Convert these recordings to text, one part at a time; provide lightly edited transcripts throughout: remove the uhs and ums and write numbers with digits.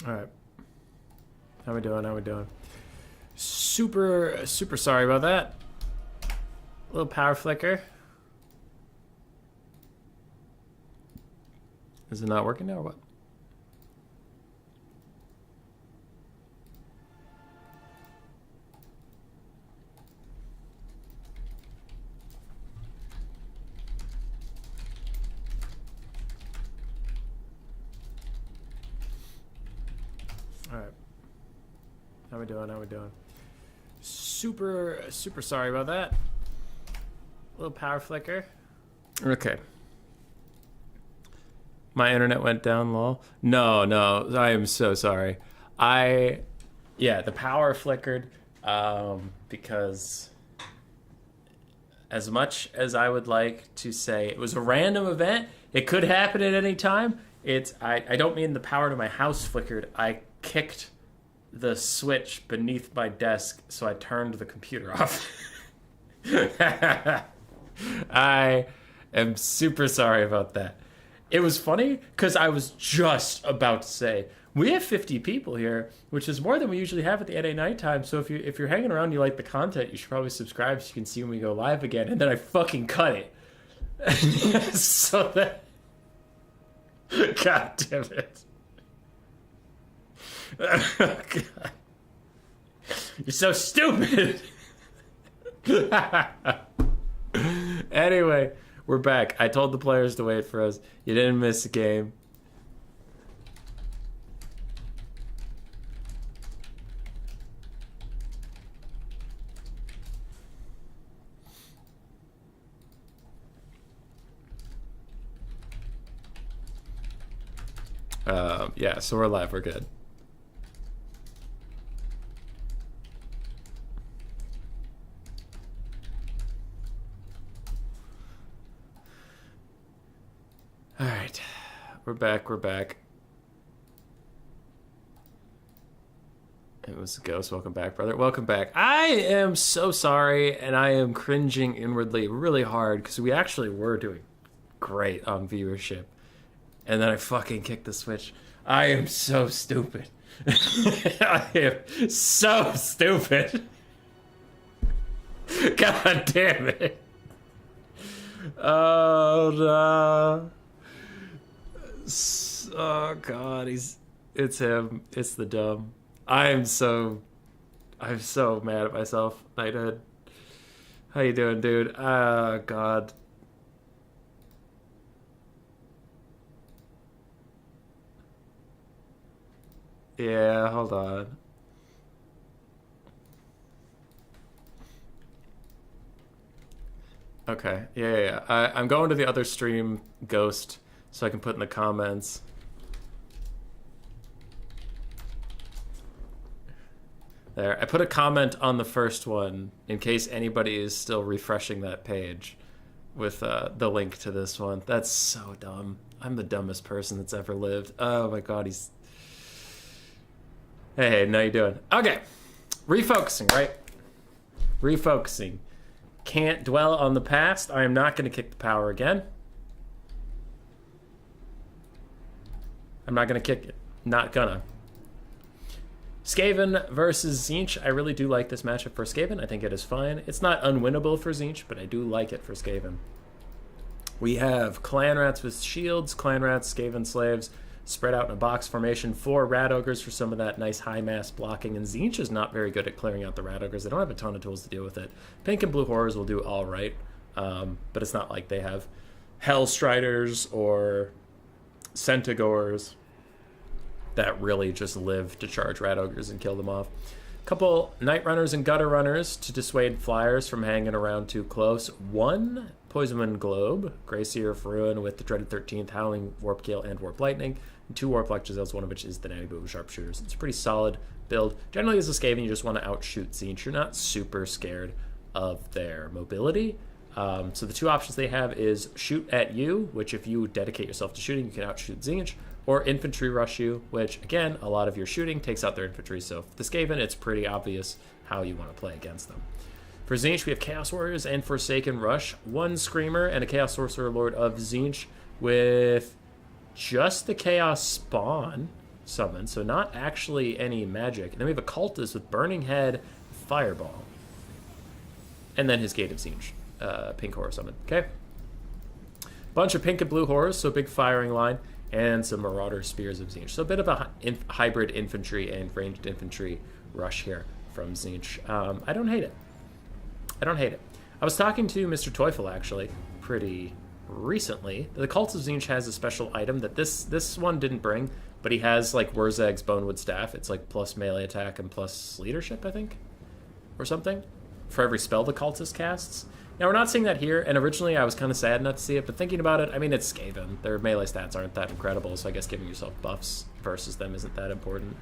All right. How we doing? How we doing? Super sorry about that. A little power flicker. Is it not working now or what? All right. How we doing? How we doing? Super sorry about that. A little power flicker. Okay. My internet went down, lol. No, I am so sorry. The power flickered because as much as I would like to say it was a random event, it could happen at any time. I don't mean the power to my house flickered. I kicked the switch beneath my desk, so I turned the computer off. I am super sorry about that. It was funny because I was just about to say, we have 50 people here, which is more than we usually have at the NA nighttime. So if you're hanging around and you like the content, you should probably subscribe so you can see when we go live again. And then I fucking cut it. So that... God damn it. Oh, God. You're so stupid. Anyway, we're back. I told the players to wait for us. You didn't miss a game. Yeah, so we're live. We're good. All right, we're back. It was a ghost. Welcome back, brother. Welcome back. I am so sorry, and I am cringing inwardly really hard because we actually were doing great on viewership, and then I fucking kicked the switch. I am so stupid. I am so stupid. God damn it. Oh no. Oh God, it's him. It's the dumb. I'm so mad at myself. Nighthead. How you doing, dude? Oh God. Yeah, hold on. Okay. Yeah. I'm going to the other stream, Ghost, so I can put in the comments. There. I put a comment on the first one in case anybody is still refreshing that page with the link to this one. That's so dumb. I'm the dumbest person that's ever lived. Oh my God, he's... Hey, how you doing? Okay. Refocusing, right? Refocusing. Can't dwell on the past. I am not going to kick the power again. I'm not going to kick it. Not gonna. Skaven versus Tzeentch. I really do like this matchup for Skaven. I think it is fine. It's not unwinnable for Tzeentch, but I do like it for Skaven. We have Clan Rats with shields, Clan Rats, Skaven slaves, spread out in a box formation. 4 Rat Ogres for some of that nice high mass blocking, and Tzeentch is not very good at clearing out the Rat Ogres. They don't have a ton of tools to deal with it. Pink and Blue Horrors will do all right, but it's not like they have Hell Striders or Centigores that really just live to charge Rat Ogres and kill them off. Couple Night Runners and Gutter Runners to dissuade Flyers from hanging around too close. 1 Poisonwind Globe, Greyseer of Ruin with the Dreaded 13th, Howling, Warp Gale, and Warp Lightning. And 2 Warp Giselles, one of which is the Nanny Boo Sharpshooters. It's a pretty solid build. Generally, as a Skaven, you just want to outshoot Tzeentch. You're not super scared of their mobility. So the 2 options they have is Shoot at You, which if you dedicate yourself to shooting, you can outshoot Tzeentch, or Infantry Rush You, which, again, a lot of your shooting takes out their infantry. So for the Skaven, it's pretty obvious how you want to play against them. For Tzeentch, we have Chaos Warriors and Forsaken Rush, 1 Screamer and a Chaos Sorcerer Lord of Tzeentch with just the Chaos Spawn. summon, so not actually any magic. And then we have a Cultist with Burning Head, Fireball. And then his Gate of Tzeentch, pink horror summon. Okay. Bunch of pink and blue horrors, so a big firing line, and some Marauder Spears of Tzeentch. So a bit of a hybrid infantry and ranged infantry rush here from Tzeentch. I don't hate it. I don't hate it. I was talking to Mr. Teufel, actually, pretty recently. The Cult of Tzeentch has a special item that this one didn't bring, but he has, like, Wurzeg's Bonewood Staff. It's, like, plus melee attack and plus leadership, I think, or something, for every spell the Cultist casts. Now, we're not seeing that here, and originally I was kind of sad not to see it, but thinking about it, I mean, it's Skaven. Their melee stats aren't that incredible, so I guess giving yourself buffs versus them isn't that important.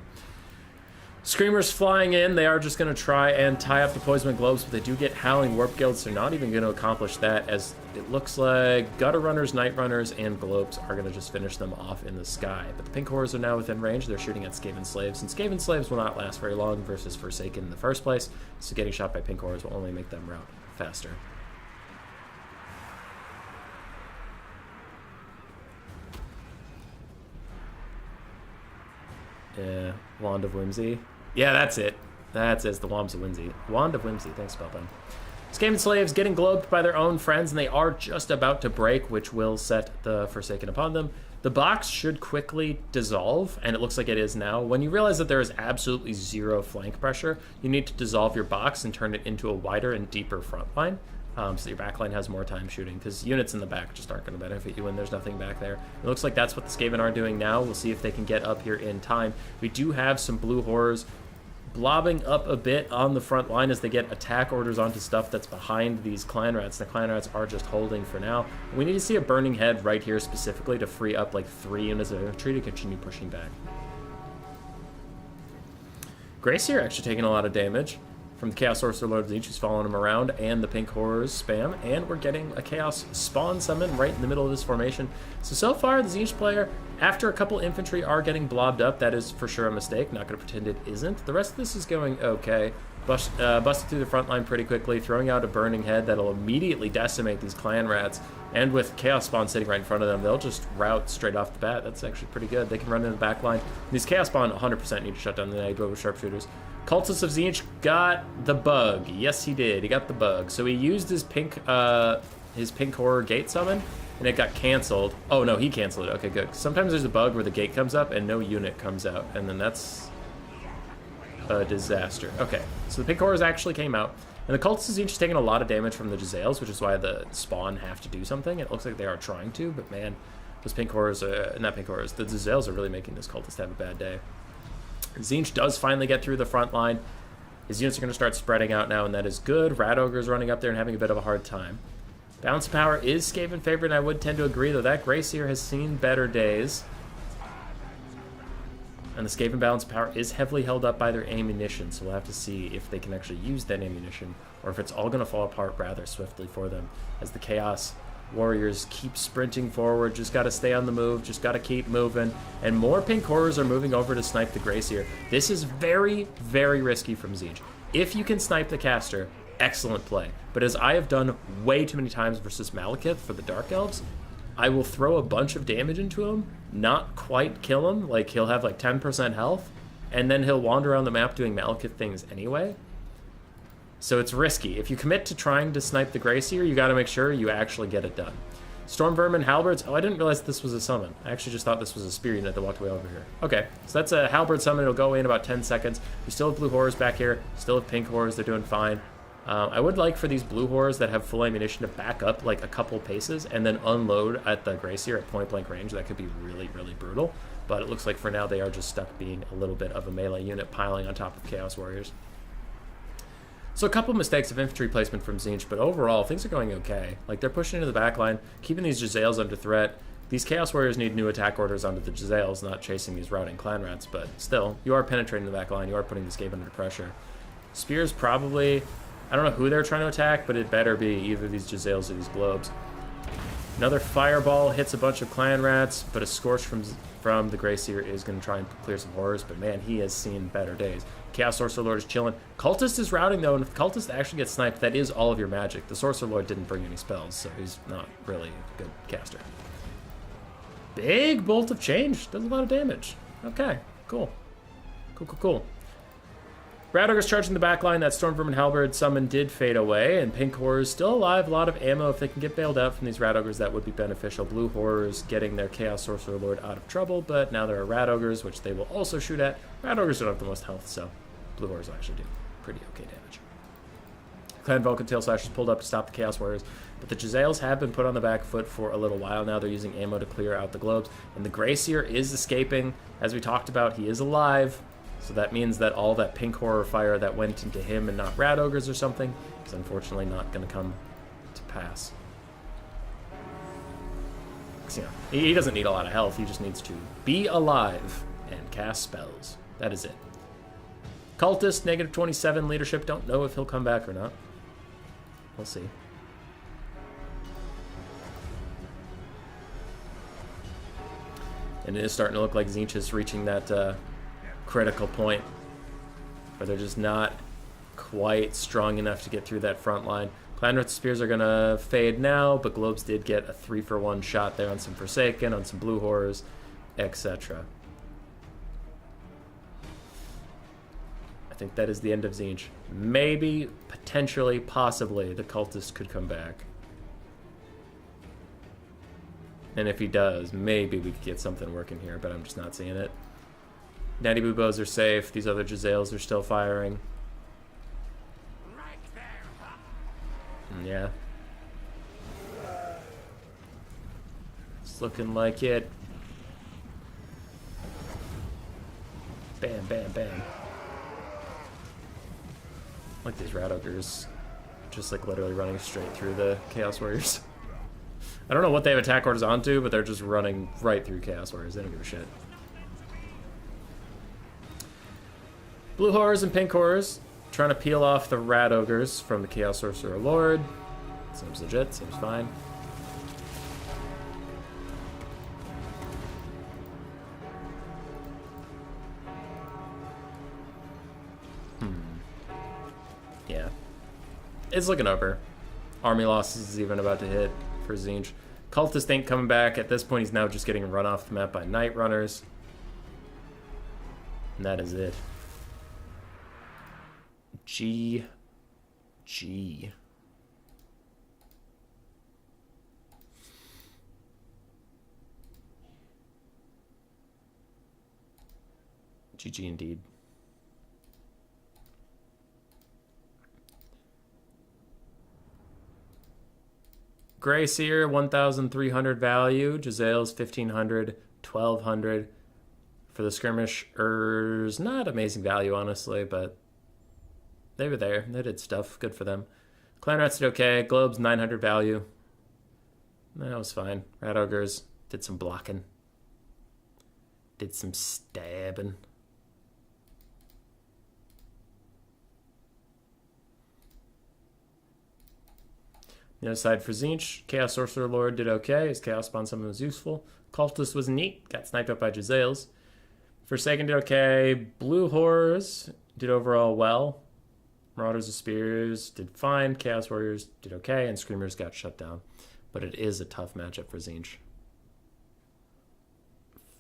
Screamers flying in. They are just going to try and tie up the Poisoned Globes, but they do get Howling Warp Guilds, so they're not even going to accomplish that, as it looks like Gutter Runners, Night Runners, and Globes are going to just finish them off in the sky. But the Pink Horrors are now within range. They're shooting at Skaven Slaves, and Skaven Slaves will not last very long versus Forsaken in the first place, so getting shot by Pink Horrors will only make them route faster. Yeah, Wand of Whimsy. Yeah, that's it. That's it. The Wand of Whimsy. Wand of Whimsy. Thanks, Spellbound. Skaven Slaves getting globed by their own friends, and they are just about to break, which will set the Forsaken upon them. The box should quickly dissolve, and it looks like it is now. When you realize that there is absolutely zero flank pressure, you need to dissolve your box and turn it into a wider and deeper front line. So your backline has more time shooting, because units in the back just aren't going to benefit you when there's nothing back there. It looks like that's what the Skaven are doing now. We'll see if they can get up here in time. We do have some blue horrors blobbing up a bit on the front line as they get attack orders onto stuff that's behind these clan rats. The clan rats are just holding for now. We need to see a Burning Head right here specifically to free up like 3 units of infantry to continue pushing back. Gracier actually taking a lot of damage from the Chaos Sorcerer Lord of Tzeentch, who's following him around, and the Pink Horrors spam, and we're getting a Chaos Spawn summon right in the middle of this formation. So far, the Tzeentch player, after a couple infantry are getting blobbed up, that is for sure a mistake. Not going to pretend it isn't. The rest of this is going okay. Busted through the front line pretty quickly, throwing out a Burning Head that'll immediately decimate these clan rats, and with Chaos Spawn sitting right in front of them, they'll just rout straight off the bat. That's actually pretty good. They can run in the back line. These Chaos Spawn 100% need to shut down the Nightbow Sharpshooters. Cultist of Tzeentch got the bug. Yes, he did. He got the bug. So he used his pink horror gate summon, and it got canceled. Oh, no, he canceled it. Okay, good. Sometimes there's a bug where the gate comes up and no unit comes out, and then that's a disaster. Okay, so the pink horrors actually came out, and the Cultist of Tzeentch is taking a lot of damage from the Jezzails, which is why the Spawn have to do something. It looks like they are trying to, but man, those pink horrors, not pink horrors, the Jezzails are really making this Cultist have a bad day. Tzeentch does finally get through the front line. His units are going to start spreading out now, and that is good. Rat Ogre's running up there and having a bit of a hard time. Balance power is Skaven favorite, and I would tend to agree, though that Gracier has seen better days. And the Skaven balance power is heavily held up by their ammunition, so we'll have to see if they can actually use that ammunition, or if it's all going to fall apart rather swiftly for them, as the Chaos Warriors keep sprinting forward. Just got to stay on the move, just got to keep moving, and more pink horrors are moving over to snipe the Gracier. This is very, very risky from Tzeentch. If you can snipe the caster, excellent play, but as I have done way too many times versus Malekith for the Dark Elves, I will throw a bunch of damage into him, not quite kill him, like he'll have like 10% health, and then he'll wander around the map doing Malekith things anyway. So it's risky. If you commit to trying to snipe the Gracier, you got to make sure you actually get it done. Storm Vermin, Halberds. Oh, I didn't realize this was a summon. I actually just thought this was a spear unit that walked away over here. Okay, so that's a Halberd summon. It'll go away in about 10 seconds. We still have blue horrors back here. Still have pink horrors. They're doing fine. I would like for these blue horrors that have full ammunition to back up like a couple paces and then unload at the Gracier at point blank range. That could be really, really brutal. But it looks like for now they are just stuck being a little bit of a melee unit piling on top of Chaos Warriors. So a couple mistakes of infantry placement from Tzeentch, but overall, things are going okay. Like, they're pushing into the back line, keeping these Jezzails under threat. These Chaos Warriors need new attack orders onto the Jezzails, not chasing these routing clan rats, but still, you are penetrating the back line, you are putting the Skaven under pressure. Spears probably, I don't know who they're trying to attack, but it better be either these Jezzails or these Globes. Another Fireball hits a bunch of clan rats, but a Scorch from the Gracier is going to try and clear some horrors, but man, he has seen better days. Chaos Sorcerer Lord is chilling. Cultist is routing, though, and if the Cultist actually gets sniped, that is all of your magic. The Sorcerer Lord didn't bring any spells, so he's not really a good caster. Big Bolt of Change. Does a lot of damage. Okay. Cool. Cool. Rat Ogre's charging the back line. That Storm Vermin Halberd summon did fade away, and Pink Horrors still alive. A lot of ammo. If they can get bailed out from these Rat Ogres, that would be beneficial. Blue Horrors getting their Chaos Sorcerer Lord out of trouble, but now there are Rat Ogres, which they will also shoot at. Rat Ogres don't have the most health, so Blue Horrors will actually do pretty okay damage. Clan Vulcan Tail Slashers pulled up to stop the Chaos Warriors, but the Jezzails have been put on the back foot for a little while now. They're using ammo to clear out the globes, and the Greyseer is escaping. As we talked about, he is alive. So that means that all that pink horror fire that went into him and not Rat Ogres or something is unfortunately not going to come to pass. You know, he doesn't need a lot of health. He just needs to be alive and cast spells. That is it. Cultist, negative 27 leadership. Don't know if he'll come back or not. We'll see. And it is starting to look like Tzeentch is reaching that critical point where they're just not quite strong enough to get through that front line. Clanrith Spears are going to fade now, but Globes did get a 3-for-1 shot there on some Forsaken, on some Blue Horrors, etc. I think that is the end of Tzeentch. Maybe, potentially, possibly, the Cultist could come back. And if he does, maybe we could get something working here, but I'm just not seeing it. Natty Boobos are safe. These other Jezzails are still firing. Yeah. It's looking like it. Bam, bam, bam. Like these Rat Ogres. Just like literally running straight through the Chaos Warriors. I don't know what they have attack orders onto, but they're just running right through Chaos Warriors. They don't give a shit. Blue Horrors and Pink Horrors trying to peel off the Rat Ogres from the Chaos Sorcerer Lord. Seems legit, seems fine. Yeah. It's looking over. Army losses is even about to hit for Tzeentch. Cultist ain't coming back. At this point, he's now just getting run off the map by Night Runners. And that is it. GG. GG indeed. Greyseer, 1,300 value. Jezzails, 1,500, 1,200. For the skirmishers, not amazing value, honestly, but they were there. They did stuff. Good for them. Clan Rats did okay. Globes, 900 value. That was fine. Rat Ogres did some blocking. Did some stabbing. The other side for Tzeentch, Chaos Sorcerer Lord did okay. His Chaos Spawn summon was useful. Cultist was neat. Got sniped up by Jezzails. Forsaken did okay. Blue Horrors did overall well. Marauders of Spears did fine. Chaos Warriors did okay. And Screamers got shut down. But it is a tough matchup for Tzeentch.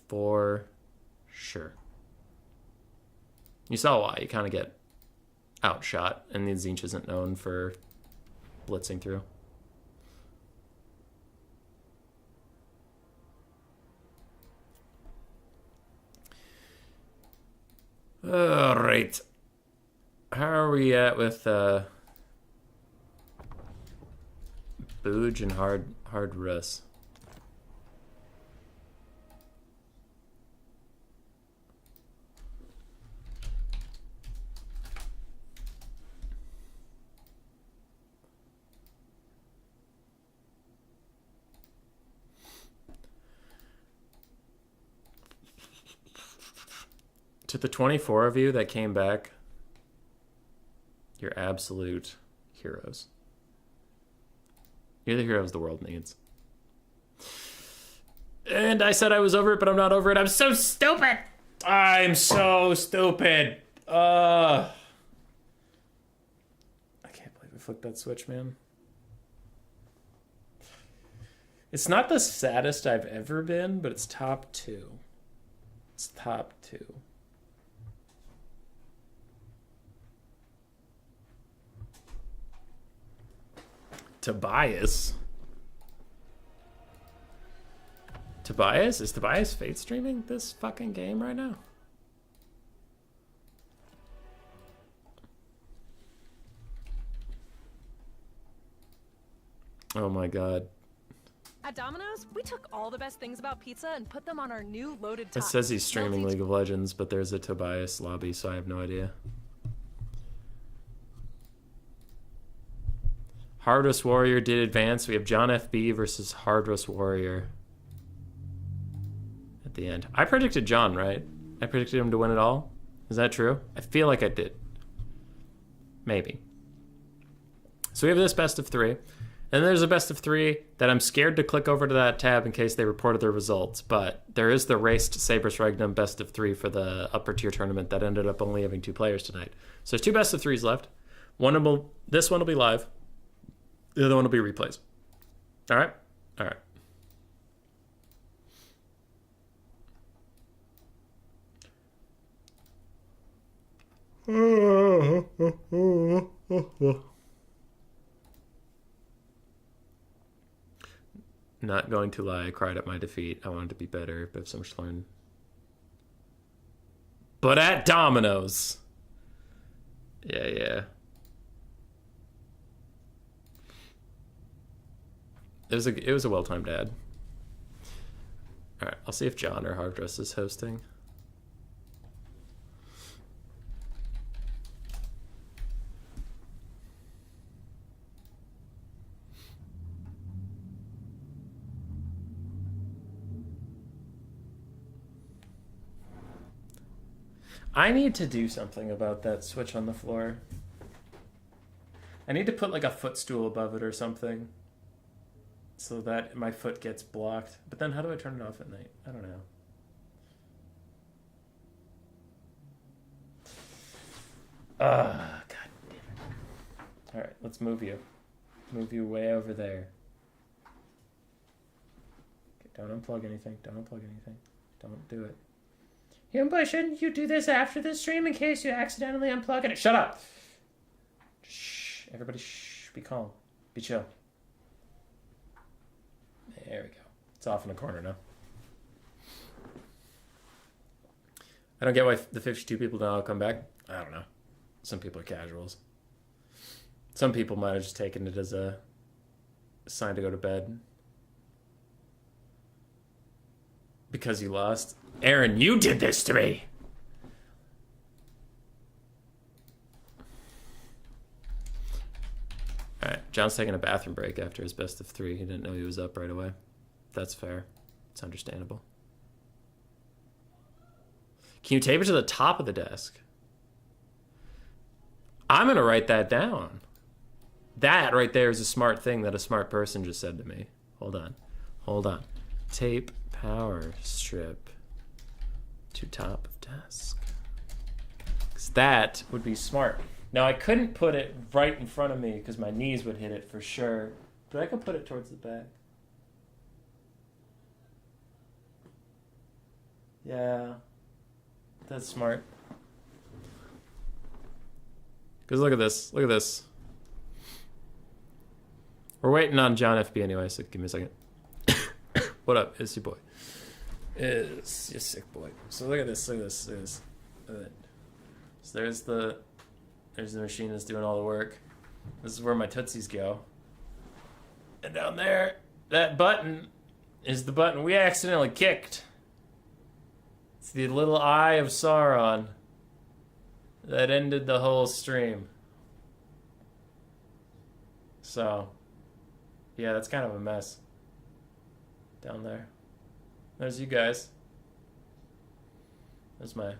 For sure. You saw why. You kind of get outshot. And the Tzeentch isn't known for blitzing through. All right. How are we at with Booge and Hard Russ? To the 24 of you that came back, you're absolute heroes. You're the heroes the world needs. And I said I was over it, but I'm not over it. I'm so stupid. I'm so stupid. I can't believe I flicked that switch, man. It's not the saddest I've ever been, but it's top 2. It's top 2. Tobias? Tobias? Is Tobias Fate streaming this fucking game right now? Oh my god. At Domino's, we took all the best things about pizza and put them on our new loaded It tots. says he's streaming League of Legends, but there's a Tobias lobby, so I have no idea. Hardress Warrior did advance. We have John FB versus Hardress Warrior at the end. I predicted John, right? I predicted him to win it all. Is that true? I feel like I did. Maybe. So we have this best of 3. And there's a best of 3 that I'm scared to click over to that tab in case they reported their results. But there is the Raced Saber's Regnum best of 3 for the upper tier tournament that ended up only having 2 players tonight. So there's 2 best of 3s left. This one will be live. The other one will be replays. All right? All right. Not going to lie, I cried at my defeat. I wanted to be better, but I have so much to learn. But at Domino's. Yeah. It was a well-timed ad. Alright, I'll see if John or Hardress is hosting. I need to do something about that switch on the floor. I need to put like a footstool above it or something so that my foot gets blocked. But then how do I turn it off at night? I don't know. God damn it. Alright, let's move you. Move you way over there. Okay, don't unplug anything. Don't unplug anything. Don't do it. But shouldn't you do this after the stream in case you accidentally unplug it? Shut up! Shh. Everybody shh. Be calm. Be chill. There we go. It's off in the corner now. I don't get why the 52 people don't all come back. I don't know. Some people are casuals. Some people might have just taken it as a sign to go to bed. Because you lost. Aaron, you did this to me! Alright, John's taking a bathroom break after his best of 3. He didn't know he was up right away. That's fair. It's understandable. Can you tape it to the top of the desk? I'm going to write that down. That right there is a smart thing that a smart person just said to me. Hold on. Tape power strip to top of desk. 'Cause that would be smart. Now I couldn't put it right in front of me because my knees would hit it for sure. But I could put it towards the back. Yeah. That's smart. Because look at this. Look at this. We're waiting on John FB anyway, so give me a second. What up? It's your boy. It's your sick boy. So look at this. Look at this. Look at this. Look at that. So there's the machine that's doing all the work. This is where my tootsies go. And down there, that button is the button we accidentally kicked. It's the little eye of Sauron that ended the whole stream. So, yeah, that's kind of a mess. Down there. There's you guys. There's my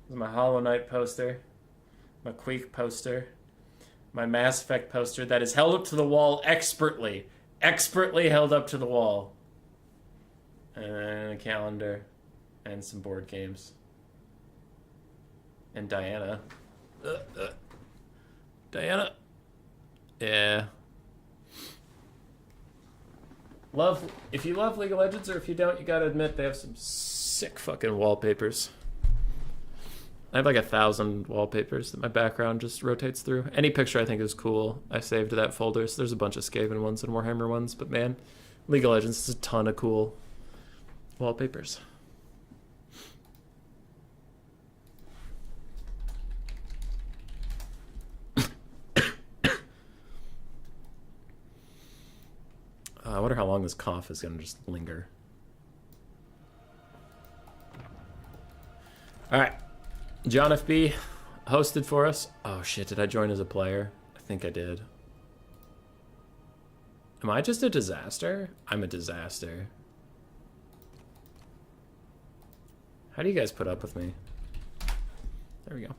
Hollow Knight poster. My Quake poster. My Mass Effect poster that is held up to the wall expertly. Expertly held up to the wall. And a calendar. And some board games. And Diana. Diana. Yeah. If you love League of Legends, or if you don't, you gotta admit they have some sick fucking wallpapers. I have like 1,000 wallpapers that my background just rotates through. Any picture I think is cool, I save to that folder. So there's a bunch of Skaven ones and Warhammer ones, but man, League of Legends is a ton of cool wallpapers. I wonder how long this cough is going to just linger. All right. John FB hosted for us. Oh, shit. Did I join as a player? I think I did. Am I just a disaster? I'm a disaster. How do you guys put up with me? There we go.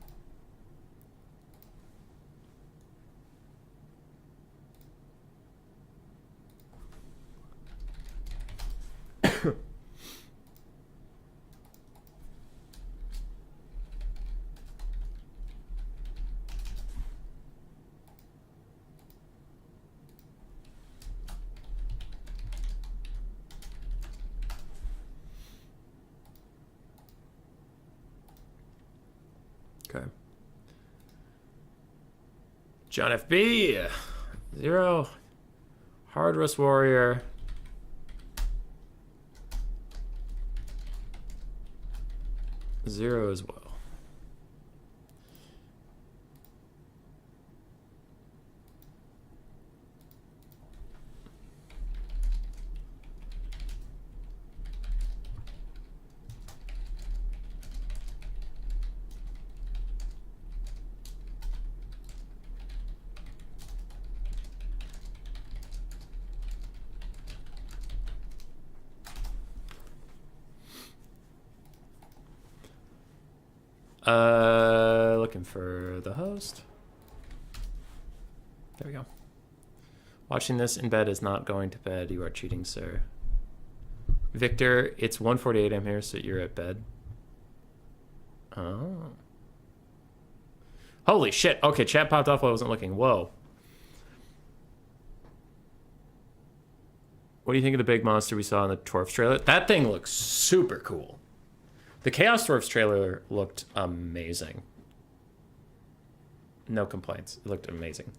Okay. John FB. 0. Hard Rust Warrior. Zero as well. Looking for the host. There we go. Watching this in bed is not going to bed. You are cheating, sir. Victor, it's 1:48 I'm here, so you're at bed. Oh. Holy shit. Okay, chat popped off while I wasn't looking. Whoa. What do you think of the big monster we saw in the Dwarfs trailer? That thing looks super cool. The Chaos Dwarfs trailer looked amazing. No complaints. It looked amazing.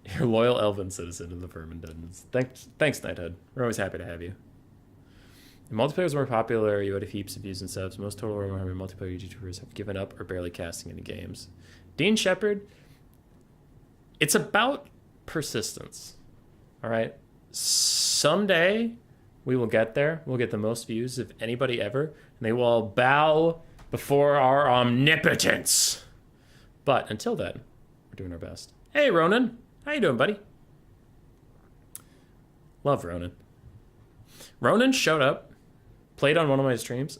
You're a loyal elven citizen of the Vermin Dungeons. Thanks, Nighthead. We're always happy to have you. The multiplayer was more popular. You had heaps of views and subs. Most total Warhammer multiplayer YouTubers have given up or barely casting any games. Dean Shepard, it's about persistence. All right? Someday we will get there. We'll get the most views of anybody ever. And they will all bow before our omnipotence. But until then, we're doing our best. Hey, Ronan. How you doing, buddy? Love Ronan. Ronan showed up, played on one of my streams,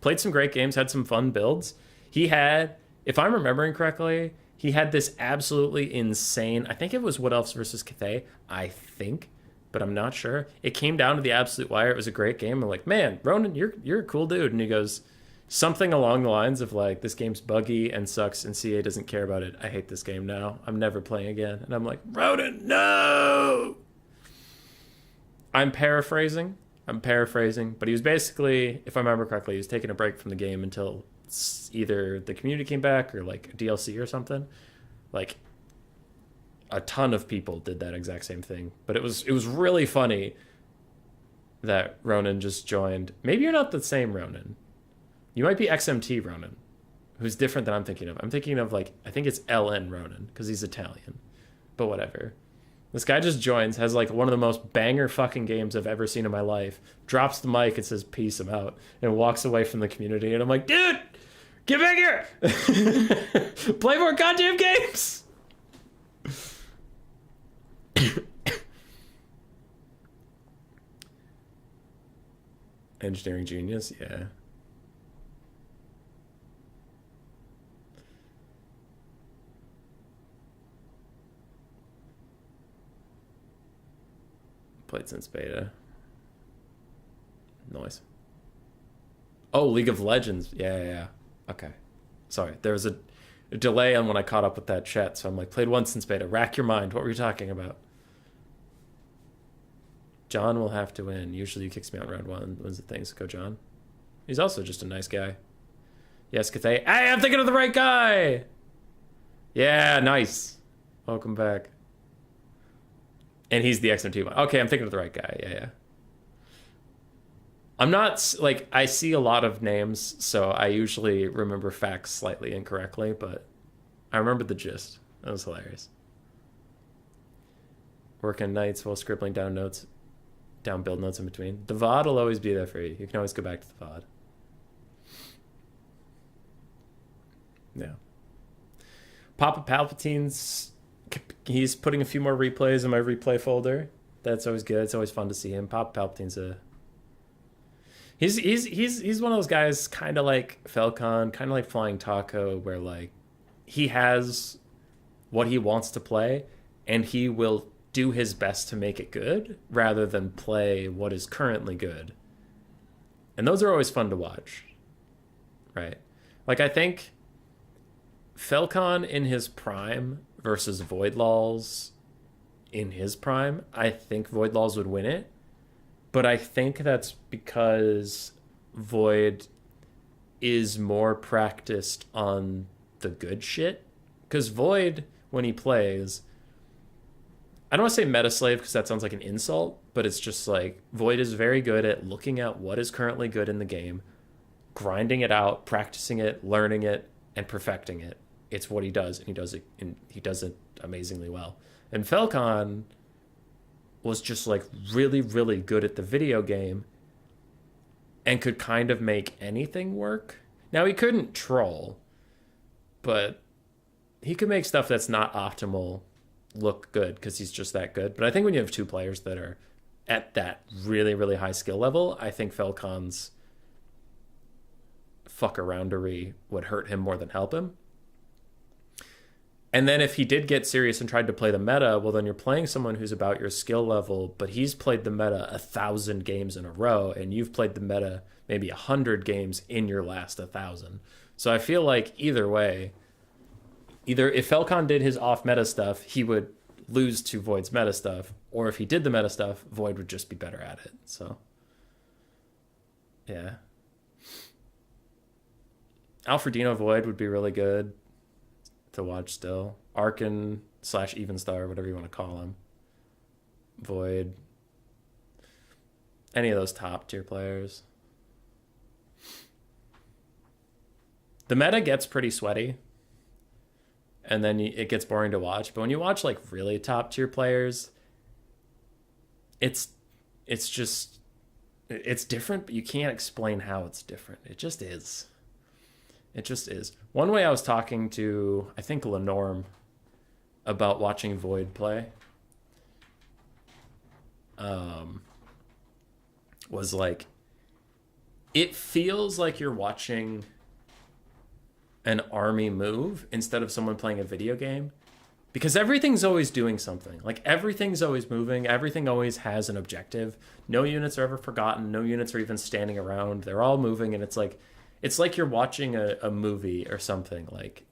played some great games, had some fun builds. He had, if I'm remembering correctly, he had this absolutely insane, I think it was Wood Elves versus Cathay, I think, but I'm not sure. It came down to the absolute wire. It was a great game. I'm like, man, Ronan, you're a cool dude. And he goes, something along the lines of like, this game's buggy and sucks and CA doesn't care about it. I hate this game now. I'm never playing again. And I'm like, Ronan, no! I'm paraphrasing, but he was basically, if I remember correctly, he was taking a break from the game until either the community came back or like DLC or something. Like, a ton of people did that exact same thing. But it was really funny that Ronan just joined. Maybe you're not the same Ronan. You might be XMT Ronan, who's different than I'm thinking of. I'm thinking of, like, I think it's LN Ronan, because he's Italian. But whatever. This guy just joins, has, like, one of the most banger fucking games I've ever seen in my life, drops the mic and says, peace, I'm out, and walks away from the community. And I'm like, dude, get back here! Play more goddamn games! Engineering genius, yeah. Played since beta. Nice. Oh, League of Legends. Yeah. Okay. Sorry. There was a delay on when I caught up with that chat, so I'm like, played once since beta. Rack your mind. What were you talking about? John will have to win. Usually he kicks me out in round one. When's the thing? So go John. He's also just a nice guy. Yes, Cathay. Hey, I'm thinking of the right guy! Yeah, nice. Welcome back. And he's the XMT one. Okay, I'm thinking of the right guy. Yeah, yeah. I'm not, like, I see a lot of names, so I usually remember facts slightly incorrectly, but I remember the gist. That was hilarious. Working nights while scribbling down notes, down build notes in between. The VOD will always be there for you. You can always go back to the VOD. Yeah. Papa Palpatine's, he's putting a few more replays in my replay folder. That's always good. It's always fun to see him. Papa Palpatine's a... He's one of those guys, kind of like Falcon, kind of like Flying Taco, where like he has what he wants to play, and he will do his best to make it good rather than play what is currently good. And those are always fun to watch, right? Like I think Falcon in his prime versus Voidlaws in his prime, I think Voidlaws would win it. But I think that's because Void is more practiced on the good shit. Because Void, when he plays, I don't want to say meta slave because that sounds like an insult, but it's just like Void is very good at looking at what is currently good in the game, grinding it out, practicing it, learning it, and perfecting it. It's what he does, and he does it amazingly well. And Falcon was just like really, really good at the video game and could kind of make anything work. Now he couldn't troll, but he could make stuff that's not optimal look good because he's just that good. But I think when you have two players that are at that really, really high skill level, I think Falcon's fuck-aroundery would hurt him more than help him. And then if he did get serious and tried to play the meta, well, then you're playing someone who's about your skill level, but he's played the meta 1,000 games in a row, and you've played the meta maybe 100 games in your last 1,000. So I feel like either way, either if Falcon did his off-meta stuff, he would lose to Void's meta stuff, or if he did the meta stuff, Void would just be better at it. So, yeah. Alfredino Void would be really good to watch still. Arkin / Evenstar, whatever you want to call him. Void. Any of those top tier players. The meta gets pretty sweaty. And then it gets boring to watch. But when you watch like really top tier players, it's just, it's different, but you can't explain how it's different. It just is. It just is. One way I was talking to, I think, Lenorm about watching Void play was like, it feels like you're watching an army move instead of someone playing a video game, because everything's always doing something. Like everything's always moving. Everything always has an objective. No units are ever forgotten. No units are even standing around. They're all moving, and it's like you're watching a movie or something. Like,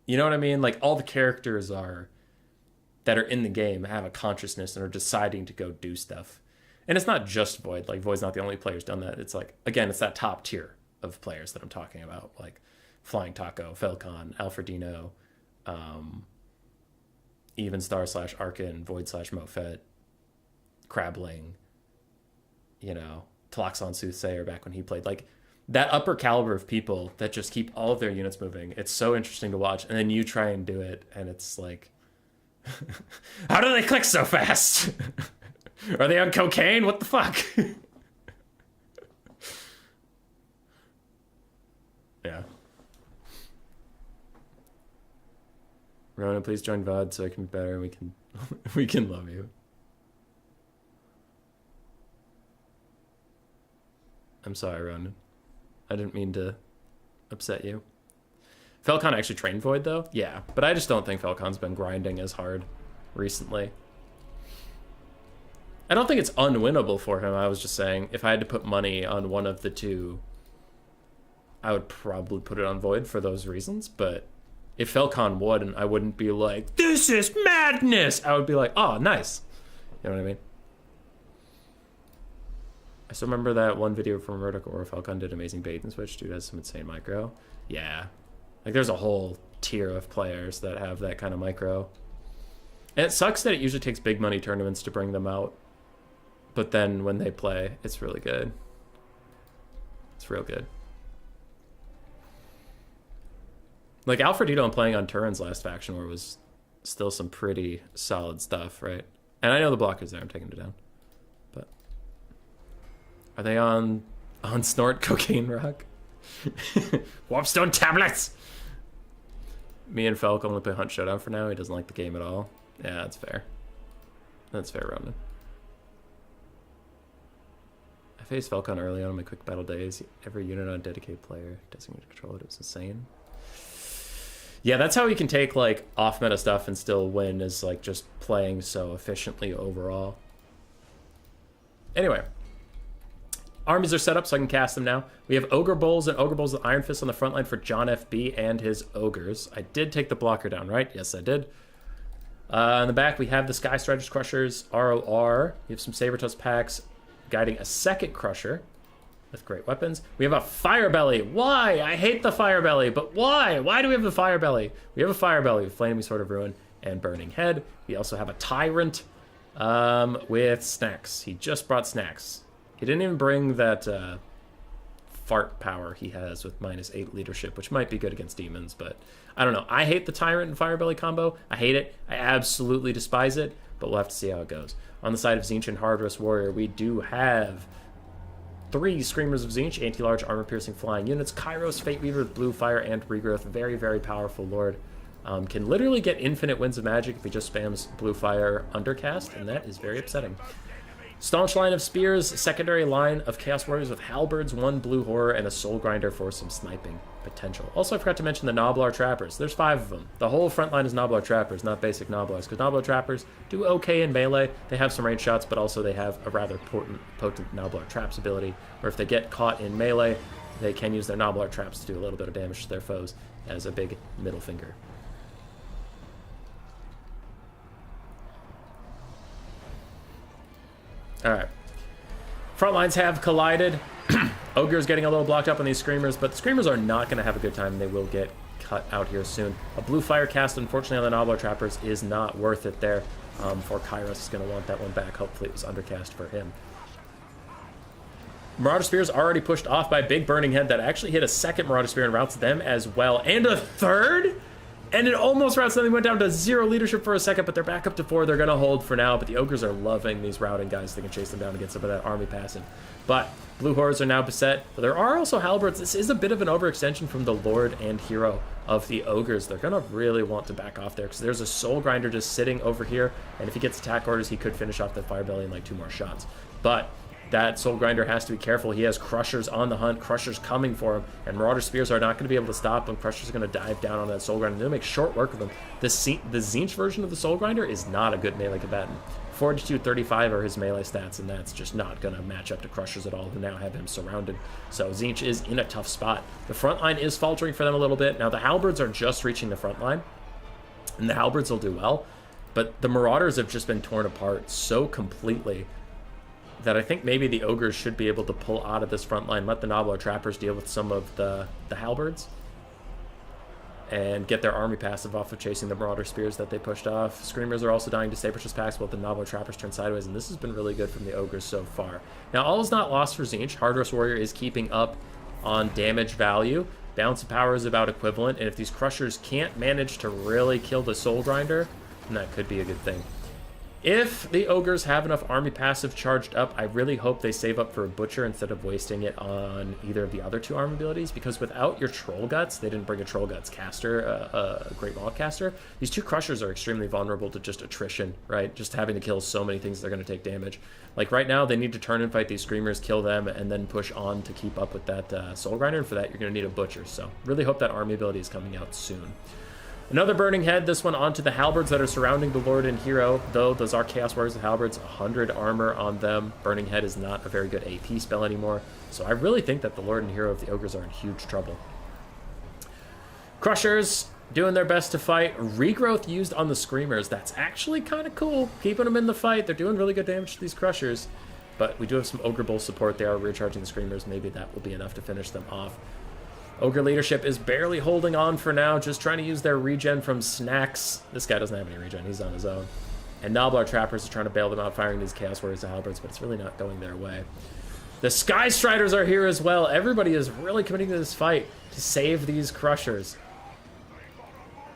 you know what I mean? Like all the characters that are in the game have a consciousness and are deciding to go do stuff. And it's not just Void. Like Void's not the only player who's done that. It's like, again, it's that top tier of players that I'm talking about, like Flying Taco, Falcon, Alfredino, Evenstar / Arkin, Void / Mofet, Crabling, you know, Tloxon Soothsayer back when he played. Like that upper caliber of people that just keep all of their units moving. It's so interesting to watch. And then you try and do it, and it's like, how do they click so fast? Are they on cocaine? What the fuck? Yeah. Ronan, please join VOD so I can be better and we can love you. I'm sorry, Ronan. I didn't mean to upset you. Falcon actually trained Void though? Yeah, but I just don't think Falcon's been grinding as hard recently. I don't think it's unwinnable for him. I was just saying, if I had to put money on one of the two, I would probably put it on Void for those reasons. But if Falcon would, I wouldn't be like, this is madness. I would be like, oh, nice. You know what I mean? still remember that one video from Murdoch or Falcon did amazing bait and switch. Dude has some insane micro. Yeah. Like, there's a whole tier of players that have that kind of micro. And it sucks that it usually takes big money tournaments to bring them out. But then when they play, it's really good. It's real good. Like, Alfredito and playing on Turin's last faction war was still some pretty solid stuff, right? And I know the blocker's there. I'm taking it down. But are they on snort cocaine rock? Warpstone tablets! Me and Falk only play Hunt Showdown for now. He doesn't like the game at all. Yeah, that's fair. That's fair, Roman. I faced Falcon early on in my quick battle days. Every unit on a dedicated player designated to control it. It was insane. Yeah, that's how we can take, like, off-meta stuff and still win, is, like, just playing so efficiently overall. Anyway. Armies are set up so I can cast them now. We have Ogre Bowls and Ogre Bowls with Iron Fist on the front line for John FB and his Ogres. I did take the blocker down, right? Yes, I did. In the back, we have the Sky Striders Crushers, ROR. We have some Sabertusk packs guiding a second Crusher with great weapons. We have a Fire Belly. Why? I hate the Fire Belly, but why? Why do we have the Fire Belly? We have a Fire Belly with Flaming Sword of Ruin and Burning Head. We also have a Tyrant with Snacks. He just brought Snacks. He didn't even bring that fart power he has with -8 leadership, which might be good against demons, but I don't know. I hate the Tyrant and Fire Belly combo. I hate it. I absolutely despise it, but we'll have to see how it goes. On the side of Tzeentch and Hardress Warrior, we do have 3 Screamers of Tzeentch, anti-large armor-piercing flying units, Kairos, Fate Weaver with blue fire and regrowth. Very, very powerful lord. Can literally get infinite winds of magic if he just spams blue fire undercast, and that is very upsetting. Staunch line of spears, secondary line of Chaos Warriors with halberds, 1 blue horror, and a soul grinder for some sniping potential. Also, I forgot to mention the Noblar Trappers. There's 5 of them. The whole front line is Noblar Trappers, not basic Noblars, because Noblar Trappers do okay in melee. They have some range shots, but also they have a rather potent Noblar Traps ability, where if they get caught in melee, they can use their Noblar Traps to do a little bit of damage to their foes as a big middle finger. Alright. Front lines have collided. Ogre's getting a little blocked up on these Screamers, but the Screamers are not going to have a good time. They will get cut out here soon. A blue fire cast, unfortunately, on the Noblar Trappers is not worth it there. For Kairos is going to want that one back. Hopefully it was undercast for him. Marauder Spear is already pushed off by Big Burning Head that actually hit a second Marauder Spear and routes them as well. And a third? And it almost routes them. They went down to 0 leadership for a second, but they're back up to 4. They're going to hold for now, but the Ogres are loving these routing guys. They can chase them down and get some of that army passing. But blue horrors are now beset. But there are also halberds. This is a bit of an overextension from the Lord and Hero of the Ogres. They're going to really want to back off there because there's a Soul Grinder just sitting over here. And if he gets attack orders, he could finish off that Fire Belly in like 2 more shots. But that Soul Grinder has to be careful. He has Crushers on the hunt. Crushers coming for him. And Marauder Spears are not going to be able to stop him. Crushers are going to dive down on that Soul Grinder. They'll make short work of him. The Tzeentch version of the Soul Grinder is not a good melee combatant. 42-35 are his melee stats, and that's just not going to match up to Crushers at all, who now have him surrounded. So Tzeentch is in a tough spot. The front line is faltering for them a little bit. Now, the Halberds are just reaching the front line, and the Halberds will do well. But the Marauders have just been torn apart so completely that I think maybe the Ogres should be able to pull out of this front line, let the Noblar Trappers deal with some of the Halberds, and get their army passive off of chasing the Marauder Spears that they pushed off. Screamers are also dying to Sabertusk packs while the Noblar Trappers turn sideways, and this has been really good from the Ogres so far. Now, all is not lost for Tzeentch. Hardress Warrior is keeping up on damage value. Balance of power is about equivalent, and if these Crushers can't manage to really kill the Soul Grinder, then that could be a good thing. If the Ogres have enough army passive charged up, I really hope they save up for a Butcher instead of wasting it on either of the other 2 arm abilities, because without your Troll Guts, they didn't bring a Troll Guts caster, a Great Maul caster, these 2 Crushers are extremely vulnerable to just attrition, right? Just having to kill so many things, they're going to take damage. Like right now, they need to turn and fight these Screamers, kill them, and then push on to keep up with that Soul Grinder, and for that, you're going to need a Butcher. So really hope that army ability is coming out soon. Another Burning Head, this one onto the Halberds that are surrounding the Lord and Hero, though those are Chaos Warriors with Halberds, 100 armor on them. Burning Head is not a very good AP spell anymore, so I really think that the Lord and Hero of the Ogres are in huge trouble. Crushers doing their best to fight. Regrowth used on the Screamers, that's actually kind of cool. Keeping them in the fight, they're doing really good damage to these Crushers. But we do have some Ogre Bull support. They are recharging the Screamers. Maybe that will be enough to finish them off. Ogre leadership is barely holding on for now, just trying to use their regen from snacks. This guy doesn't have any regen. He's on his own. And Noblar Trappers are trying to bail them out, firing these Chaos Warriors to Halberds, but it's really not going their way. The Sky Striders are here as well. Everybody is really committing to this fight to save these Crushers.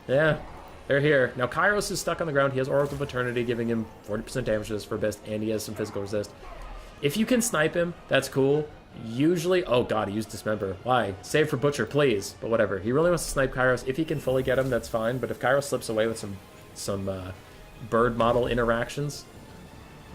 Yeah, they're here. Now, Kairos is stuck on the ground. He has Oracle of Eternity, giving him 40% damage to this for best, and he has some physical resist. If you can snipe him, that's cool. Usually, oh god, he used Dismember. Why? Save for Butcher, please. But whatever. He really wants to snipe Kairos. If he can fully get him, that's fine. But if Kairos slips away with some bird model interactions,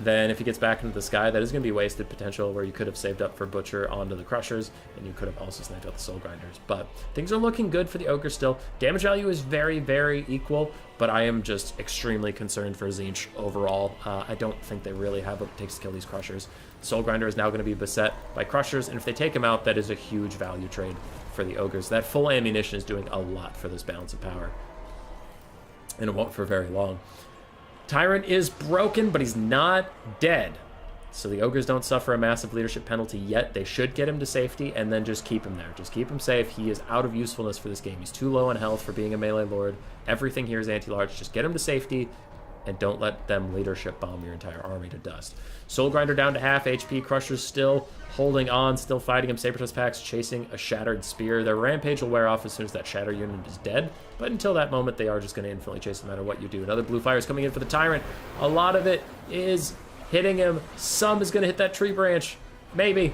then if he gets back into the sky, that is going to be wasted potential where you could have saved up for Butcher onto the Crushers, and you could have also sniped out the Soul Grinders. But things are looking good for the Ogre still. Damage value is very, very equal, but I am just extremely concerned for Tzeentch overall. I don't think they really have what it takes to kill these Crushers. Soul Grinder is now going to be beset by Crushers, and if they take him out, that is a huge value trade for the Ogres. That full ammunition is doing a lot for this balance of power, and it won't for very long. Tyrant is broken, but he's not dead. So the Ogres don't suffer a massive leadership penalty yet. They should get him to safety and then just keep him there. Just keep him safe. He is out of usefulness for this game. He's too low on health for being a melee lord. Everything here is anti-large. Just get him to safety and don't let them leadership bomb your entire army to dust. Soul Grinder down to half HP. Crushers still holding on, still fighting him. Sabertooth Packs chasing a Shattered Spear. Their Rampage will wear off as soon as that Shatter unit is dead, but until that moment, they are just going to infinitely chase no matter what you do. Another blue fire is coming in for the Tyrant. A lot of it is hitting him. Some is going to hit that tree branch. Maybe.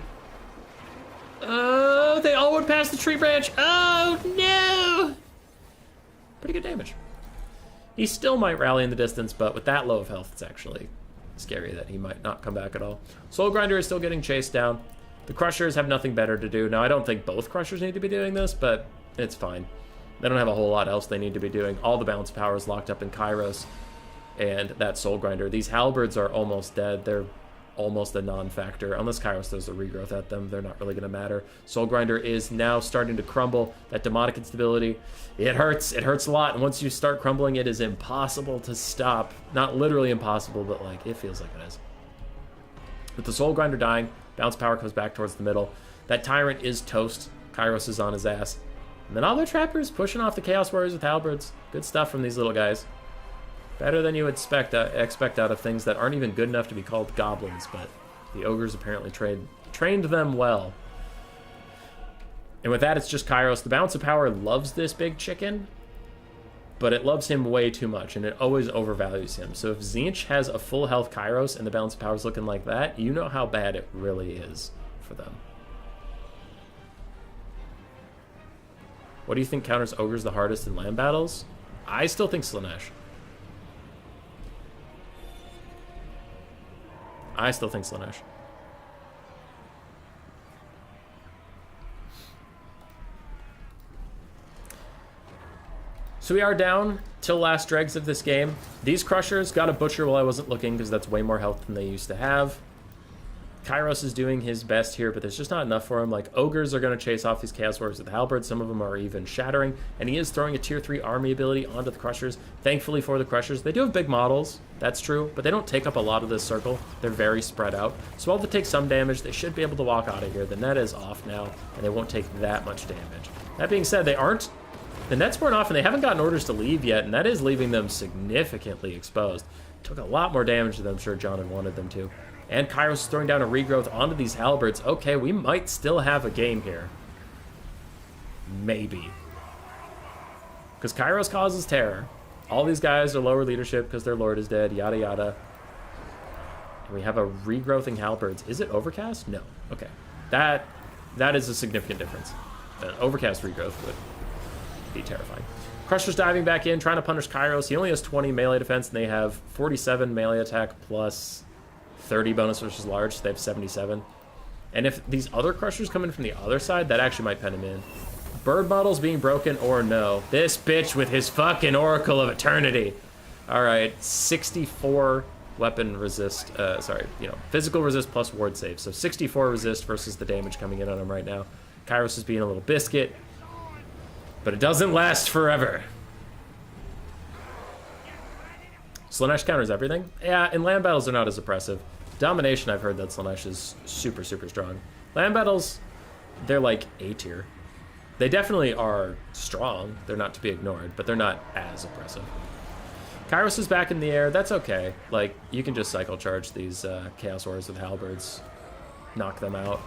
Oh, they all went past the tree branch. Oh, no! Pretty good damage. He still might rally in the distance, but with that low of health, it's actually scary that he might not come back at all. Soul Grinder is still getting chased down. The Crushers have nothing better to do. Now, I don't think both Crushers need to be doing this, but it's fine. They don't have a whole lot else they need to be doing. All the balance power is locked up in Kairos and that Soul Grinder. These Halberds are almost dead. They're almost a non-factor. Unless Kairos throws a regrowth at them, they're not really going to matter. Soul Grinder is now starting to crumble. That demonic instability, it hurts. It hurts a lot. And once you start crumbling, it is impossible to stop. Not literally impossible, but like it feels like it is. With the Soul Grinder dying, bounce power comes back towards the middle. That Tyrant is toast. Kairos is on his ass. And then all their trappers pushing off the Chaos Warriors with halberds. Good stuff from these little guys. Better than you would expect out of things that aren't even good enough to be called goblins, but the ogres apparently trained them well. And with that, it's just Kairos. The balance of power loves this big chicken, but it loves him way too much, and it always overvalues him. So if Tzeentch has a full health Kairos and the balance of power is looking like that, you know how bad it really is for them. What do you think counters ogres the hardest in land battles? I still think Slaanesh. I still think Slaanesh. So we are down to last dregs of this game. These Crushers got a Butcher while I wasn't looking because that's way more health than they used to have. Kairos is doing his best here, but there's just not enough for him. Like, Ogres are going to chase off these Chaos Warriors with the Halberd. Some of them are even shattering. And he is throwing a tier 3 army ability onto the Crushers. Thankfully for the Crushers, they do have big models. That's true, but they don't take up a lot of this circle. They're very spread out. So while they take some damage, they should be able to walk out of here. The net is off now, and they won't take that much damage. That being said, the net's worn off, and they haven't gotten orders to leave yet, and that is leaving them significantly exposed. Took a lot more damage than I'm sure John had wanted them to. And Kairos is throwing down a regrowth onto these halberds. Okay, we might still have a game here. Maybe. Because Kairos causes terror. All these guys are lower leadership because their lord is dead, yada yada. And we have a regrowthing halberds. Is it overcast? No. Okay. That is a significant difference. An overcast regrowth would be terrifying. Crusher's diving back in, trying to punish Kairos. He only has 20 melee defense, and they have 47 melee attack plus 30 bonus versus large, so they have 77. And if these other Crushers come in from the other side, that actually might pen him in. Bird models being broken or no. This bitch with his fucking Oracle of Eternity. Alright, 64 weapon resist, physical resist plus ward save. So 64 resist versus the damage coming in on him right now. Kairos is being a little biscuit, but it doesn't last forever. Slaanesh counters everything. Yeah, in land battles they're not as oppressive. Domination, I've heard that Slaanesh is super, super strong. Land battles, they're like A tier. They definitely are strong. They're not to be ignored, but they're not as oppressive. Kairos is back in the air. That's okay. Like, you can just cycle charge these Chaos Warriors with halberds. Knock them out.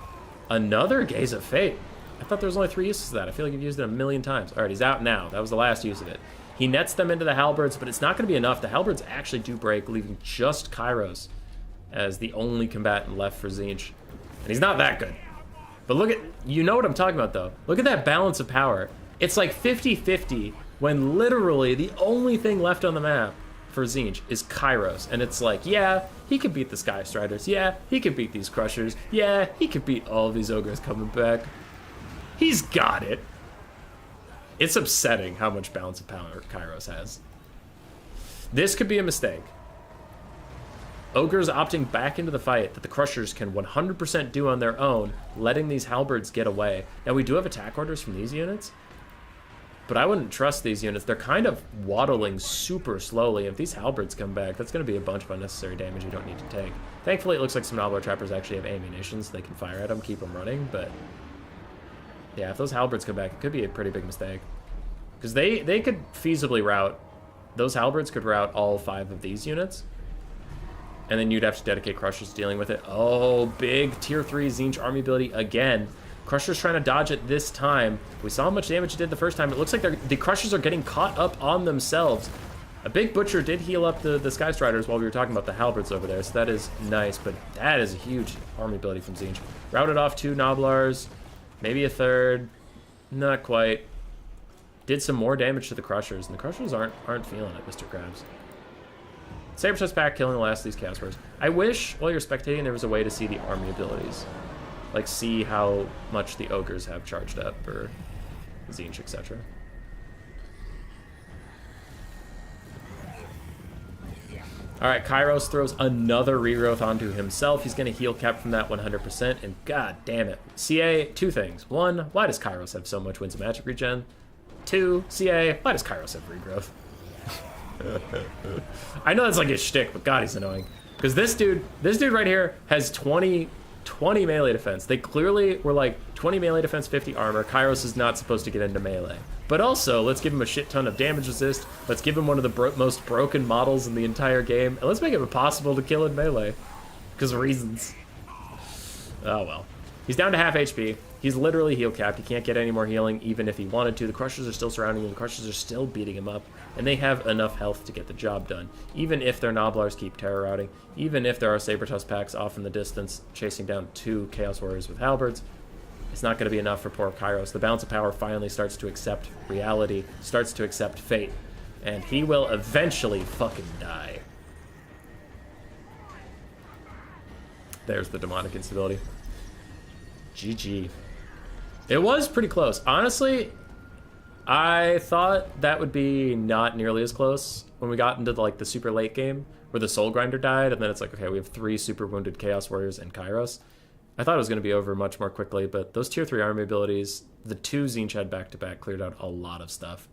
Another Gaze of Fate. I thought there was only 3 uses of that. I feel like you've used it a million times. All right, he's out now. That was the last use of it. He nets them into the halberds, but it's not going to be enough. The halberds actually do break, leaving just Kairos as the only combatant left for Tzeentch. And he's not that good. But look at, you know what I'm talking about, though. Look at that balance of power. It's like 50-50 when literally the only thing left on the map for Tzeentch is Kairos. And it's like, yeah, he could beat the Sky Striders. Yeah, he could beat these Crushers. Yeah, he could beat all of these Ogres coming back. He's got it. It's upsetting how much balance of power Kairos has. This could be a mistake. Ogres opting back into the fight that the Crushers can 100% do on their own, letting these halberds get away. Now, we do have attack orders from these units, but I wouldn't trust these units. They're kind of waddling super slowly. If these halberds come back, that's going to be a bunch of unnecessary damage you don't need to take. Thankfully, it looks like some Nobbler Trappers actually have ammunition, so they can fire at them, keep them running, but yeah, if those halberds come back, it could be a pretty big mistake. Because they could feasibly route, those halberds could route all 5 of these units, and then you'd have to dedicate Crushers dealing with it. Oh, big tier 3 Tzeentch army ability again. Crushers trying to dodge it this time. We saw how much damage it did the first time. It looks like the Crushers are getting caught up on themselves. A big Butcher did heal up the Sky Striders while we were talking about the halberds over there, so that is nice, but that is a huge army ability from Tzeentch. Routed off 2 Nobblars, maybe a third, not quite. Did some more damage to the Crushers, and the Crushers aren't feeling it, Mr. Krabs. Sabertooth's back, killing the last of these Chaos Warriors. I wish, while you're spectating, there was a way to see the army abilities. Like, see how much the Ogres have charged up, or Tzeentch, etc. Alright, Kairos throws another regrowth onto himself. He's going to heal cap from that 100%, and god damn it. CA, 2 things. 1, why does Kairos have so much Winds of Magic regen? 2, CA, why does Kairos have regrowth? I know that's like his shtick, but god, he's annoying. Because this dude right here has 20 melee defense. They clearly were like 20 melee defense, 50 armor. Kairos is not supposed to get into melee. But also, let's give him a shit ton of damage resist. Let's give him one of the most broken models in the entire game. And let's make it impossible to kill in melee. Because of reasons. Oh well. He's down to half HP. He's literally heal capped. He can't get any more healing even if he wanted to. The Crushers are still surrounding him. The Crushers are still beating him up. And they have enough health to get the job done. Even if their Nobblars keep terror routing. Even if there are Sabertooth packs off in the distance chasing down 2 Chaos Warriors with halberds. It's not going to be enough for poor Kairos. The balance of power finally starts to accept reality. Starts to accept fate. And he will eventually fucking die. There's the demonic instability. GG. It was pretty close. Honestly, I thought that would be not nearly as close when we got into the super late game where the Soul Grinder died, and then it's like, okay, we have 3 super wounded Chaos Warriors and Kairos. I thought it was going to be over much more quickly, but those tier 3 army abilities, the 2 Tzeentch had back-to-back, cleared out a lot of stuff.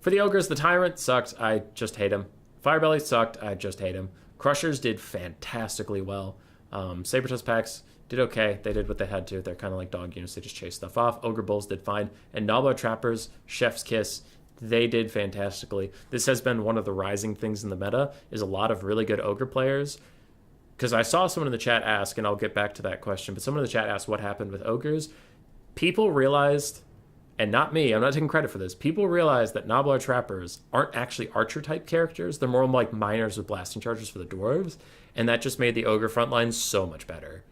For the Ogres, the Tyrant sucked. I just hate him. Firebelly sucked. I just hate him. Crushers did fantastically well. Sabertooth packs did okay. They did what they had to. They're kind of like dog units. They just chase stuff off. Ogre Bulls did fine. And Nobbler Trappers, Chef's Kiss, they did fantastically. This has been one of the rising things in the meta, is a lot of really good Ogre players. Because I saw someone in the chat ask, and I'll get back to that question, but someone in the chat asked what happened with Ogres. People realized, and not me, I'm not taking credit for this, people realized that Nobbler Trappers aren't actually Archer-type characters. They're more like miners with blasting charges for the dwarves, and that just made the Ogre frontline so much better.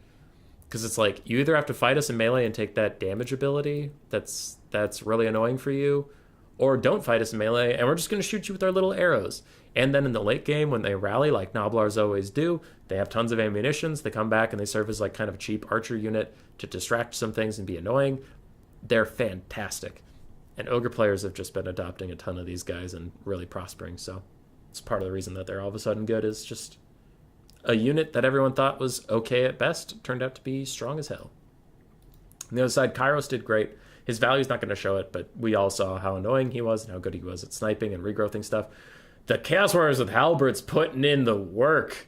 Because it's like, you either have to fight us in melee and take that damage ability that's really annoying for you, or don't fight us in melee, and we're just going to shoot you with our little arrows. And then in the late game, when they rally, like Nobblars always do, they have tons of ammunitions, they come back and they serve as like kind of a cheap archer unit to distract some things and be annoying. They're fantastic. And Ogre players have just been adopting a ton of these guys and really prospering, so it's part of the reason that they're all of a sudden good, is just a unit that everyone thought was okay at best turned out to be strong as hell. On the other side, Kairos did great. His value's not going to show it, but we all saw how annoying he was and how good he was at sniping and regrowthing stuff. The Chaos Warriors with halberds putting in the work.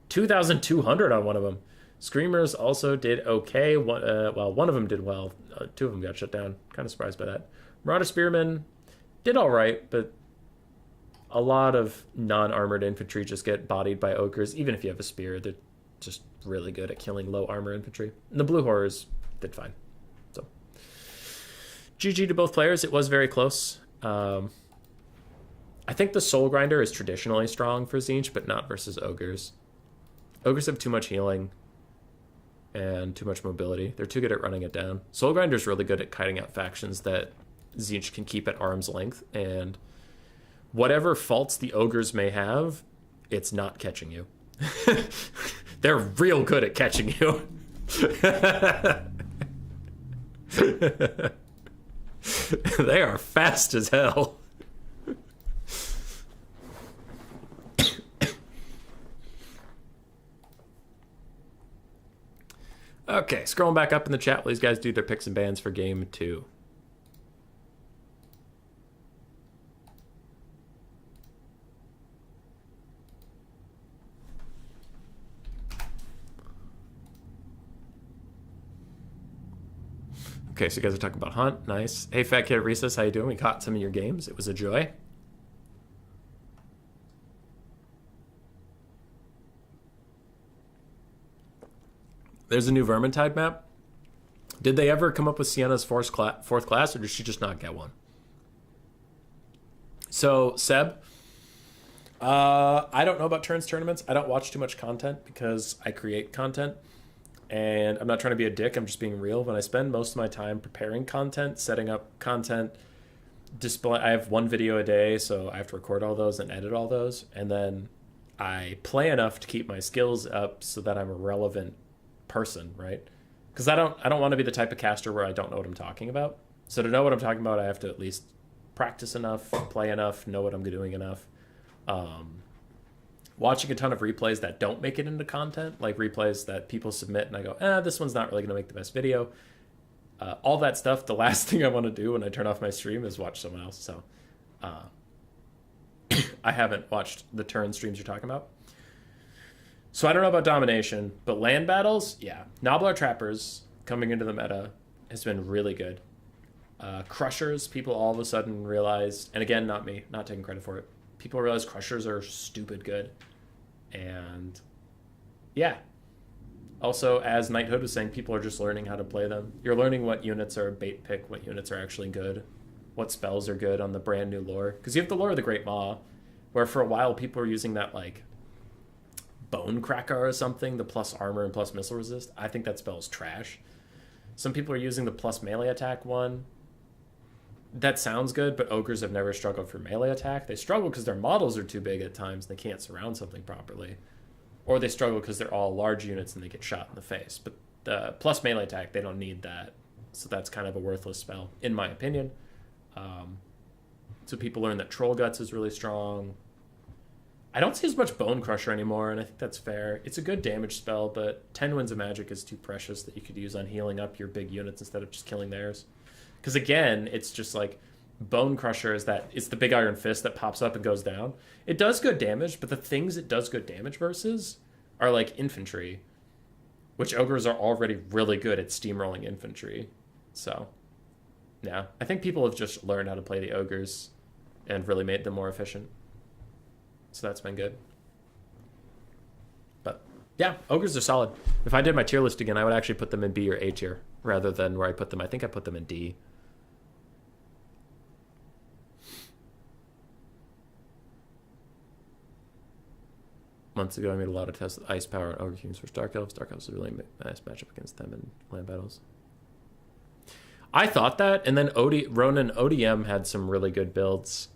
2,200 on one of them. Screamers also did okay. One of them did well. Two of them got shut down. Kind of surprised by that. Marauder Spearmen did all right, but a lot of non-armored infantry just get bodied by ogres. Even if you have a spear, they're just really good at killing low armor infantry. And the blue horrors did fine. So GG to both players. It was very close. I think the Soul Grinder is traditionally strong for Tzeentch, but not versus ogres. Ogres have too much healing and too much mobility. They're too good at running it down. Soul Grinder's really good at kiting out factions that Tzeentch can keep at arm's length, and whatever faults the ogres may have, it's not catching you. They're real good at catching you. They are fast as hell. Okay, scrolling back up in the chat while these guys do their picks and bans for game 2. Okay, so you guys are talking about Hunt. Nice. Hey, Fat Kid Recess, how you doing? We caught some of your games. It was a joy. There's a new Vermintide map. Did they ever come up with Sienna's fourth class, or did she just not get one? So, Seb, I don't know about turns tournaments. I don't watch too much content because I create content. And I'm not trying to be a dick. I'm just being real. When I spend most of my time preparing content, setting up content, display. I have one video a day, so I have to record all those and edit all those. And then I play enough to keep my skills up so that I'm a relevant person, right? Because I don't want to be the type of caster where I don't know what I'm talking about. So to know what I'm talking about, I have to at least practice enough, play enough, know what I'm doing enough. Watching a ton of replays that don't make it into content, like replays that people submit and I go, this one's not really going to make the best video. All that stuff, the last thing I want to do when I turn off my stream is watch someone else. So I haven't watched the turn streams you're talking about. So I don't know about domination, but land battles, yeah. Nobbler Trappers coming into the meta has been really good. Crushers, people all of a sudden realized, and again, not me, not taking credit for it, people realize Crushers are stupid good. And yeah. Also, as Knighthood was saying, people are just learning how to play them. You're learning what units are a bait pick, what units are actually good, what spells are good on the brand new lore. Because you have the lore of the Great Maw, where for a while people were using that like Bone Cracker or something, the plus armor and plus missile resist. I think that spell is trash. Some people are using the plus melee attack one. That sounds good, but ogres have never struggled for melee attack. They struggle because their models are too big at times and they can't surround something properly. Or they struggle because they're all large units and they get shot in the face. But the plus melee attack, they don't need that. So that's kind of a worthless spell, in my opinion. So people learn that Troll Guts is really strong. I don't see as much Bone Crusher anymore, and I think that's fair. It's a good damage spell, but 10 Winds of Magic is too precious that you could use on healing up your big units instead of just killing theirs. Because again, it's just like Bone Crusher is that it's the big iron fist that pops up and goes down. It does good damage, but the things it does good damage versus are like infantry, which ogres are already really good at steamrolling infantry. So, yeah, I think people have just learned how to play the ogres and really made them more efficient. So that's been good. But yeah, ogres are solid. If I did my tier list again, I would actually put them in B or A tier rather than where I put them. I think I put them in D. Months ago, I made a lot of tests with Ice Power and Ogre Kings for Dark Elves. Dark Elves is a really nice matchup against them in land battles. I thought that, and then Ronan ODM had some really good builds.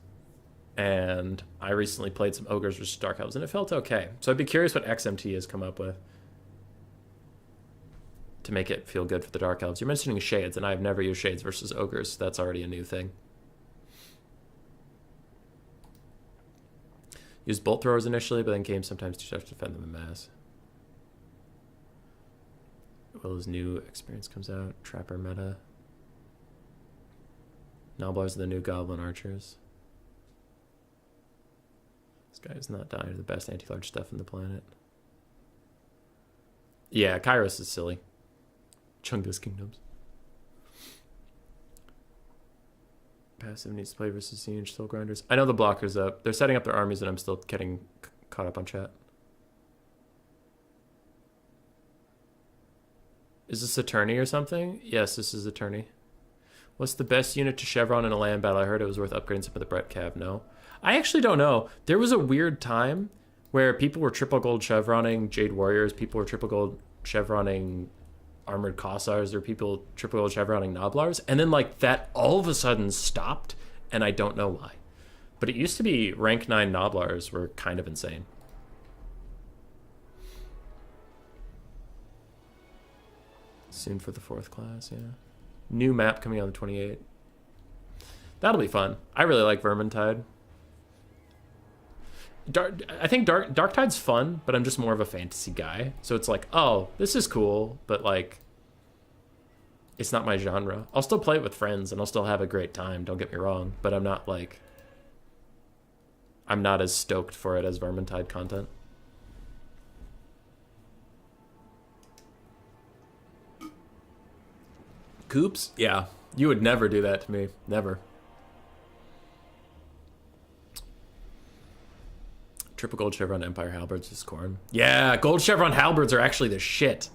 And I recently played some Ogres versus Dark Elves, and it felt okay. So I'd be curious what XMT has come up with to make it feel good for the Dark Elves. You're mentioning Shades, and I've never used Shades versus Ogres, so that's already a new thing. Used Bolt Throwers initially, but then came sometimes too tough to defend them in mass. Will's new experience comes out. Trapper meta. Nobblers are the new Goblin Archers. This guy is not dying to the best anti-large stuff on the planet. Yeah, Kairos is silly. Chungus Kingdoms. Passive needs to play versus Siege, Soul Grinders. I know the blocker's up. They're setting up their armies and I'm still getting caught up on chat. Is this Attorney or something? Yes, this is Attorney. What's the best unit to Chevron in a land battle? I heard it was worth upgrading some of the Brett Cav. No. I actually don't know. There was a weird time where people were triple gold chevroning Jade Warriors. People were triple gold chevroning Armored Kossars. There were people triple gold chevroning Noblars. And then like that all of a sudden stopped. And I don't know why. But it used to be rank 9 Noblars were kind of insane. Soon for the 4th class, yeah. New map coming on the 28th. That'll be fun. I really like Vermintide. I think Darktide's fun, but I'm just more of a fantasy guy. So it's like, oh, this is cool, but like, it's not my genre. I'll still play it with friends and I'll still have a great time, don't get me wrong. But I'm not like, I'm not as stoked for it as Vermintide content. Coops? Yeah. You would never do that to me. Never. Triple gold chevron Empire halberds is corn. Yeah, gold chevron halberds are actually the shit.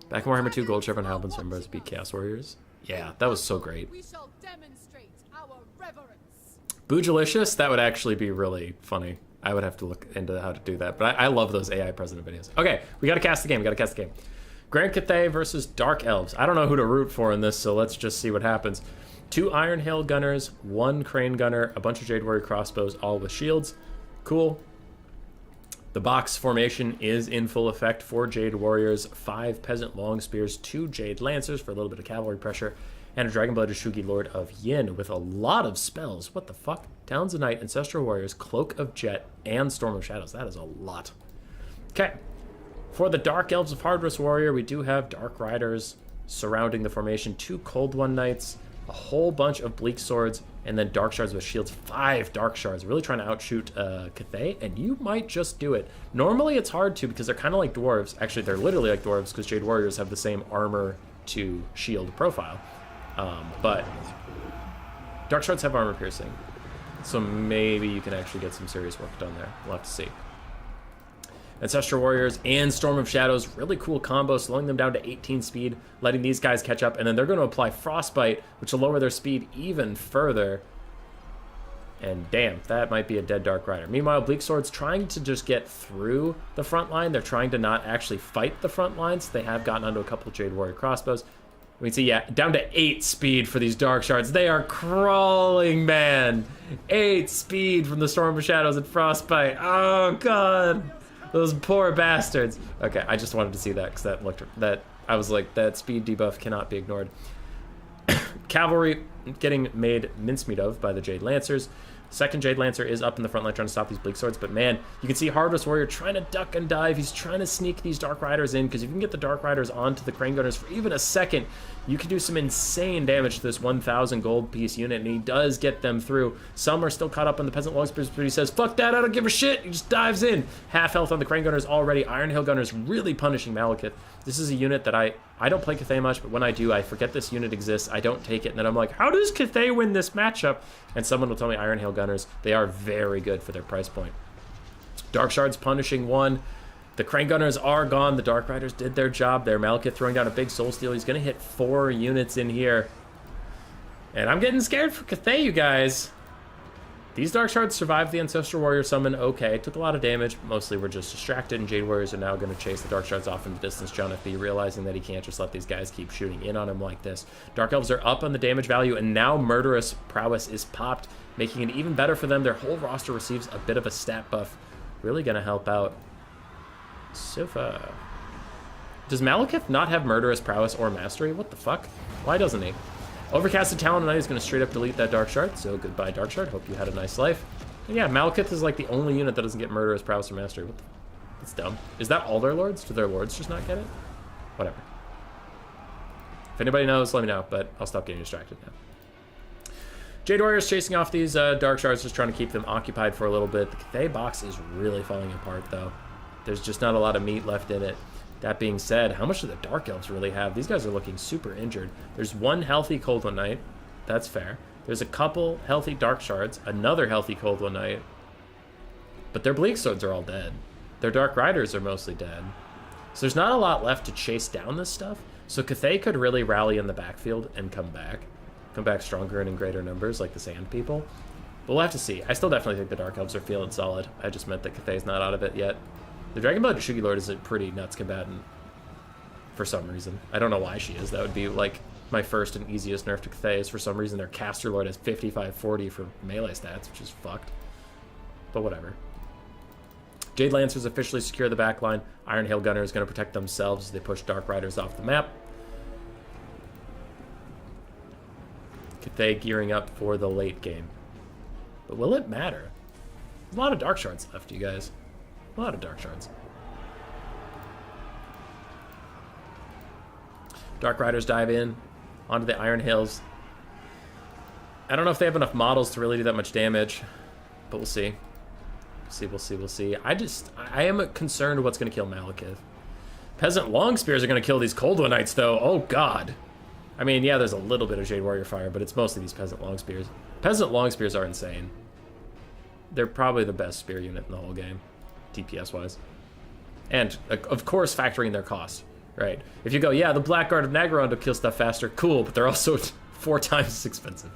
Back in Warhammer 2, gold chevron halberds members beat Chaos Warriors. Yeah, that was so great. We shall demonstrate our reverence. Boojilicious? That would actually be really funny. I would have to look into how to do that. But I love those AI president videos. Okay, we gotta cast the game. We gotta cast the game. Grand Cathay versus Dark Elves. I don't know who to root for in this, so let's just see what happens. 2 Iron Hail Gunners, 1 Crane Gunner, a bunch of Jade Warrior crossbows, all with shields. Cool. The box formation is in full effect for Jade Warriors. 5 Peasant Long Spears, 2 Jade Lancers for a little bit of cavalry pressure, and a Dragonblooded Shugi Lord of Yin with a lot of spells. What the fuck? Talons of Night, Ancestral Warriors, Cloak of Jet, and Storm of Shadows. That is a lot. Okay. For the Dark Elves of Hardress Warrior, we do have Dark Riders surrounding the formation, 2 Cold One Knights, a whole bunch of Bleak Swords, and then Dark Shards with shields, 5 Dark Shards. Really trying to outshoot Cathay, and you might just do it. Normally it's hard to because they're kind of like dwarves. Actually, they're literally like dwarves because Jade Warriors have the same armor to shield profile. But Dark Shards have armor piercing, so maybe you can actually get some serious work done there. We'll have to see. Ancestral Warriors and Storm of Shadows, really cool combo, slowing them down to 18 speed, letting these guys catch up, and then they're going to apply Frostbite, which will lower their speed even further. And damn, that might be a dead Dark Rider. Meanwhile, Bleak Sword's trying to just get through the front line. They're trying to not actually fight the front lines. They have gotten onto a couple of Jade Warrior crossbows. We can see, yeah, down to 8 speed for these Dark Shards. They are crawling, man. 8 speed from the Storm of Shadows and Frostbite. Oh, God. Those poor bastards. Okay, I just wanted to see that because I was like, that speed debuff cannot be ignored. Cavalry getting made mincemeat of by the Jade Lancers. Second Jade Lancer is up in the front line trying to stop these Bleak Swords, but man, you can see Hardress Warrior trying to duck and dive. He's trying to sneak these Dark Riders in, because if you can get the Dark Riders onto the Crane Gunners for even a second, you can do some insane damage to this 1,000 gold piece unit, and he does get them through. Some are still caught up on the Peasant Long Spears, but he says, fuck that, I don't give a shit. He just dives in. Half health on the Crane Gunners already. Iron Hail Gunners really punishing Malekith. This is a unit that I don't play Cathay much, but when I do, I forget this unit exists. I don't take it, and then I'm like, how does Cathay win this matchup? And someone will tell me Iron Hail Gunners. They are very good for their price point. Dark Shards punishing 1. The Crane Gunners are gone. The Dark Riders did their job there. Malekith throwing down a big Soul Steal. He's going to hit 4 units in here. And I'm getting scared for Cathay, you guys. These Dark Shards survived the Ancestral Warrior summon okay. Took a lot of damage, but mostly were just distracted, and Jade Warriors are now going to chase the Dark Shards off in the distance. John FB realizing that he can't just let these guys keep shooting in on him like this. Dark Elves are up on the damage value, and now Murderous Prowess is popped, making it even better for them. Their whole roster receives a bit of a stat buff. Really going to help out Sofa. Does Malekith not have Murderous Prowess or Mastery? What the fuck? Why doesn't he? Overcasted Talon Knight is going to straight up delete that Dark Shard, so goodbye Dark Shard. Hope you had a nice life. And yeah, Malekith is like the only unit that doesn't get Murderous Prowess or Mastery. What the? That's dumb. Is that all their lords? Do their lords just not get it? Whatever. If anybody knows, let me know, but I'll stop getting distracted now. Jade Warriors chasing off these Dark Shards, just trying to keep them occupied for a little bit. The Cathay box is really falling apart, though. There's just not a lot of meat left in it. That being said, how much do the Dark Elves really have? These guys are looking super injured. There's one healthy Cold One Knight. That's fair. There's a couple healthy Dark Shards. Another healthy Cold One Knight. But their Bleak Swords are all dead. Their Dark Riders are mostly dead. So there's not a lot left to chase down this stuff. So Cathay could really rally in the backfield and come back. Come back stronger and in greater numbers like the Sand People. But we'll have to see. I still definitely think the Dark Elves are feeling solid. I just meant that Cathay's not out of it yet. The Dragonblood Shugi Lord is a pretty nuts combatant for some reason. I don't know why she is. That would be like my first and easiest nerf to Cathay is for some reason their Caster Lord has 55-40 for melee stats, which is fucked. But whatever. Jade Lancers officially secure the backline. Iron Hail Gunner is going to protect themselves as they push Dark Riders off the map. Cathay gearing up for the late game. But will it matter? There's a lot of Dark Shards left, you guys. A lot of Dark Shards. Dark Riders dive in onto the Iron Hails. I don't know if they have enough models to really do that much damage, but we'll see. We'll see. I am concerned what's going to kill Malekith. Peasant Long Spears are going to kill these Cold One Knights, though. Oh, God. I mean, yeah, there's a little bit of Jade Warrior Fire, but it's mostly these Peasant Long Spears. Peasant Long Spears are insane. They're probably the best spear unit in the whole game, DPS-wise. And, of course, factoring their cost, right? If you go, yeah, the Blackguard of Nagron will kill stuff faster, cool, but they're also 4 times as expensive.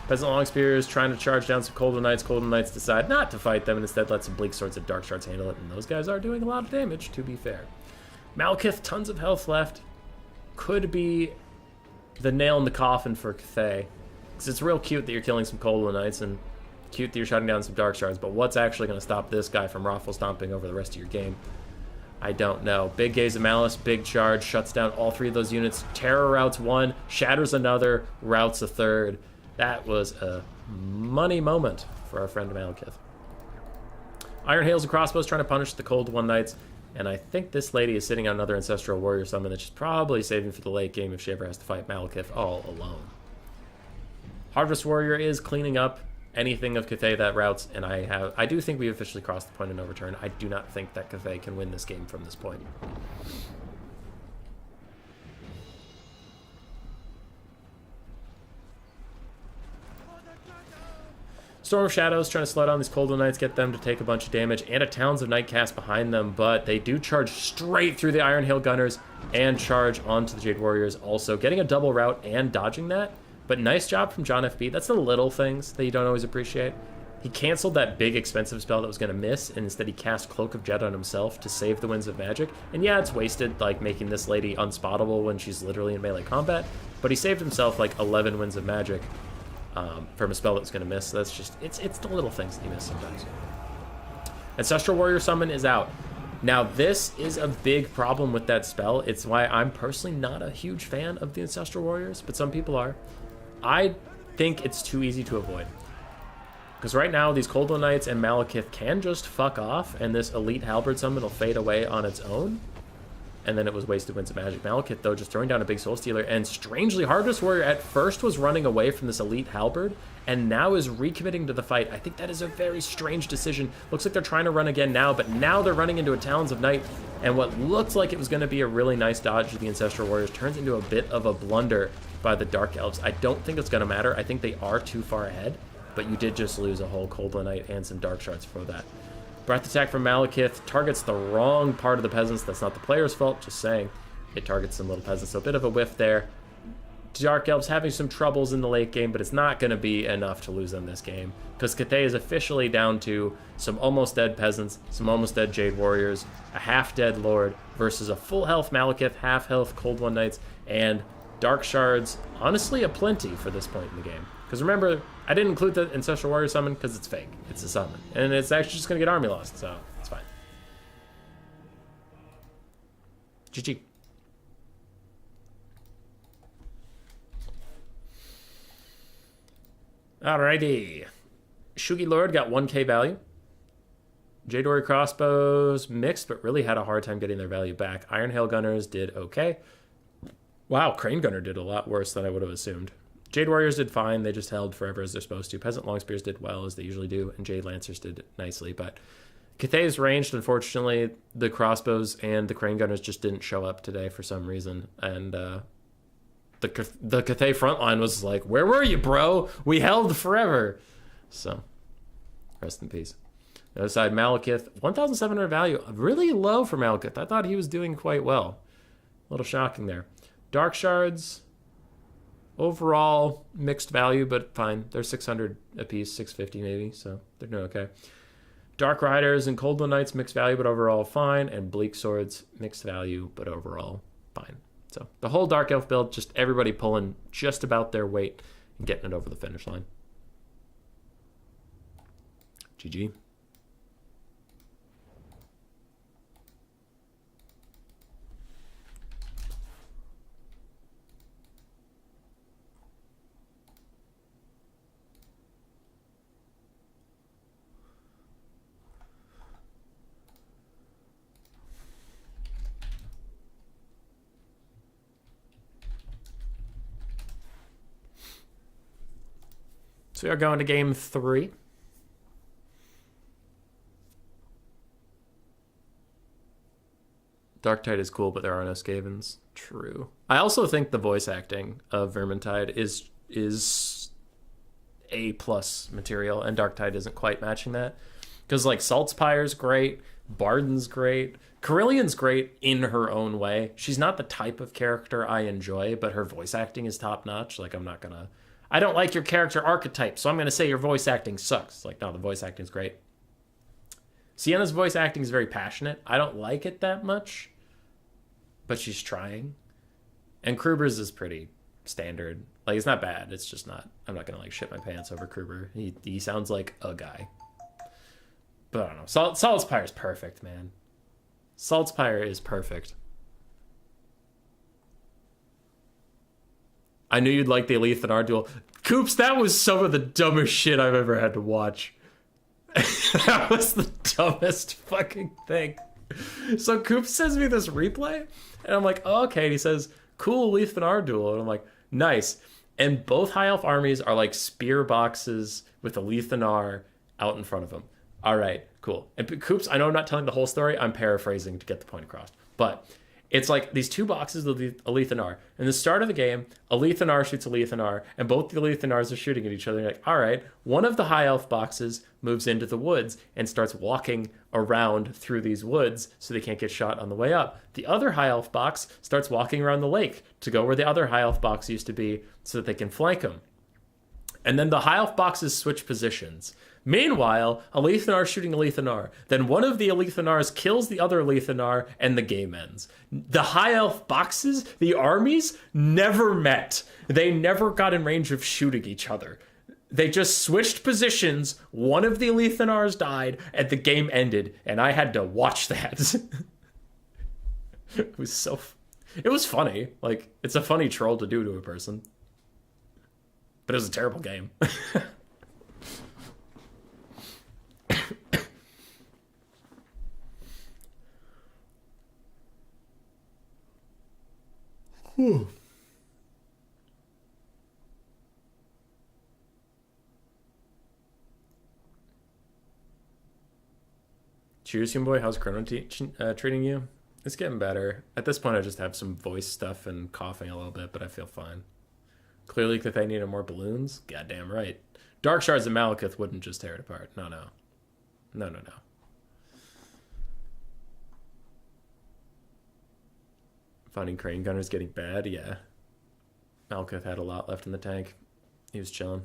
Peasant Long Spears trying to charge down some Cold One Knights. Cold One Knights decide not to fight them and instead let some Bleak Swords and Dark Shards handle it, and those guys are doing a lot of damage, to be fair. Malekith, tons of health left. Could be the nail in the coffin for Cathay. Because it's real cute that you're killing some Cold One Knights and cute that you're shutting down some Dark Shards, but what's actually going to stop this guy from raffle stomping over the rest of your game? I don't know. Big Gaze of Malice, big charge, shuts down all 3 of those units. Terror routes 1, shatters another, routes a 3rd. That was a money moment for our friend Malekith. Iron Hails and Crossbows trying to punish the Cold One Knights, and I think this lady is sitting on another Ancestral Warrior summon that she's probably saving for the late game if she ever has to fight Malekith all alone. Harvest Warrior is cleaning up anything of Cathay that routes, and I do think we officially crossed the point in no return. I do not think that Cathay can win this game from this point. Storm of Shadows trying to slow down these Cold One Knights, get them to take a bunch of damage, and a Towns of Nightcast behind them, but they do charge straight through the Iron Hail Gunners and charge onto the Jade Warriors also, getting a double route and dodging that. But nice job from John FB. That's the little things that you don't always appreciate. He canceled that big expensive spell that was going to miss, and instead he cast Cloak of Jet on himself to save the Winds of Magic. And yeah, it's wasted, like making this lady unspottable when she's literally in melee combat, but he saved himself like 11 Winds of Magic from a spell that was going to miss. So that's just, it's the little things that you miss sometimes. Ancestral Warrior Summon is out. Now, this is a big problem with that spell. It's why I'm personally not a huge fan of the Ancestral Warriors, but some people are. I think it's too easy to avoid. Because right now, these Cold One Knights and Malekith can just fuck off, and this Elite Halberd summon will fade away on its own. And then it was wasted Winds of Magic. Malekith, though, just throwing down a big Soul Stealer. And strangely, Harvest Warrior at first was running away from this Elite Halberd, and now is recommitting to the fight. I think that is a very strange decision. Looks like they're trying to run again now, but now they're running into a Talons of Night. And what looked like it was going to be a really nice dodge to the Ancestral Warriors turns into a bit of a blunder by the Dark Elves. I don't think it's going to matter. I think they are too far ahead, but you did just lose a whole Cold One Knight and some Dark Shards for that. Breath Attack from Malekith targets the wrong part of the Peasants. That's not the player's fault, just saying. It targets some little Peasants, so a bit of a whiff there. Dark Elves having some troubles in the late game, but it's not going to be enough to lose them this game, because Cathay is officially down to some almost dead Peasants, some almost dead Jade Warriors, a half-dead Lord, versus a full health Malekith, half-health Cold One Knights, and Dark Shards, honestly, aplenty for this point in the game. Because remember, I didn't include the Ancestral Warrior summon because it's fake. It's a summon. And it's actually just going to get army lost, so it's fine. GG. Alrighty. Shugi Lord got 1k value. Jade Warrior Crossbows mixed, but really had a hard time getting their value back. Iron Hail Gunners did okay. Wow, Crane Gunner did a lot worse than I would have assumed. Jade Warriors did fine. They just held forever as they're supposed to. Peasant Long Spears did well, as they usually do, and Jade Lancers did nicely. But Cathay's ranged. Unfortunately, the crossbows and the crane gunners just didn't show up today for some reason. And the Cathay front line was like, where were you, bro? We held forever. So, rest in peace. The other side, Malekith, 1,700 value. Really low for Malekith. I thought he was doing quite well. A little shocking there. Dark Shards, overall, mixed value, but fine. They're 600 apiece, 650 maybe, so they're doing okay. Dark Riders and Cold One Knights, mixed value, but overall fine. And Bleak Swords, mixed value, but overall fine. So the whole Dark Elf build, just everybody pulling just about their weight and getting it over the finish line. GG. So we are going to game 3. Darktide is cool, but there are no Skavens. True. I also think the voice acting of Vermintide is A+ material, and Darktide isn't quite matching that. Because like Saltspire's great, Barden's great, Carillion's great in her own way. She's not the type of character I enjoy, but her voice acting is top notch. Like I don't like your character archetype, so I'm gonna say your voice acting sucks. Like, no, the voice acting's great. Sienna's voice acting is very passionate. I don't like it that much, but she's trying. And Kruber's is pretty standard. Like, it's not bad. It's just not. I'm not gonna like shit my pants over Kruber. He sounds like a guy. But I don't know. Saltspire's perfect, man. Saltspire is perfect. I knew you'd like the Alethanar duel. Coops, that was some of the dumbest shit I've ever had to watch. That was the dumbest fucking thing. So Coops sends me this replay, and I'm like, oh, okay. And he says, cool Alethanar duel. And I'm like, nice. And both High Elf armies are like spear boxes with Alethanar out in front of them. All right, cool. And Coops, I know I'm not telling the whole story. I'm paraphrasing to get the point across. But it's like these two boxes of Alethanar. In the start of the game, Alethanar shoots Alethanar, and both the Alethanars are shooting at each other. You're like, all right, one of the High Elf boxes moves into the woods and starts walking around through these woods so they can't get shot on the way up. The other High Elf box starts walking around the lake to go where the other High Elf box used to be so that they can flank them. And then the High Elf boxes switch positions. Meanwhile, Alethanar shooting Alethanar. Then one of the Alethanars kills the other Alethanar, and the game ends. The High Elf boxes, the armies, never met. They never got in range of shooting each other. They just switched positions, one of the Alethanars died, and the game ended, and I had to watch that. It was funny. Like, it's a funny troll to do to a person. But it was a terrible game. Whew. Cheers, young boy. How's Chrono treating you? It's getting better. At this point, I just have some voice stuff and coughing a little bit, but I feel fine. Clearly, that they needed more balloons. Goddamn right. Dark Shards and Malekith wouldn't just tear it apart. No. Finding crane gunners getting bad, yeah. Malekith had a lot left in the tank. He was chilling.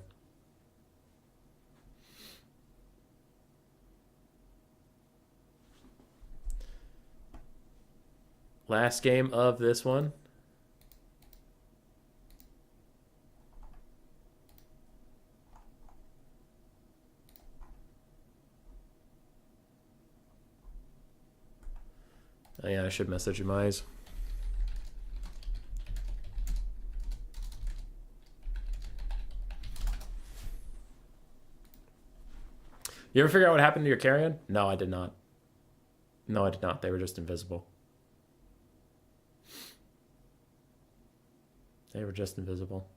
Last game of this one. Oh yeah, I should message him eyes. You ever figure out what happened to your carrion? No, I did not. No, I did not. They were just invisible. They were just invisible.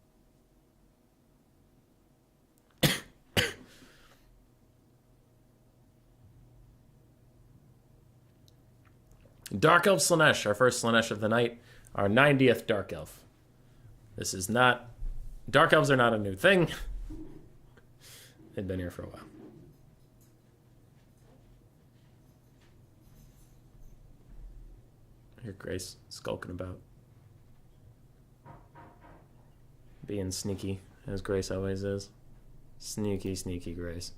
Dark Elf Slanesh, our first Slanesh of the night, our 90th Dark Elf. This is not... Dark Elves are not a new thing. They've been here for a while. I hear Grace skulking about. Being sneaky, as Grace always is. Sneaky, sneaky Grace.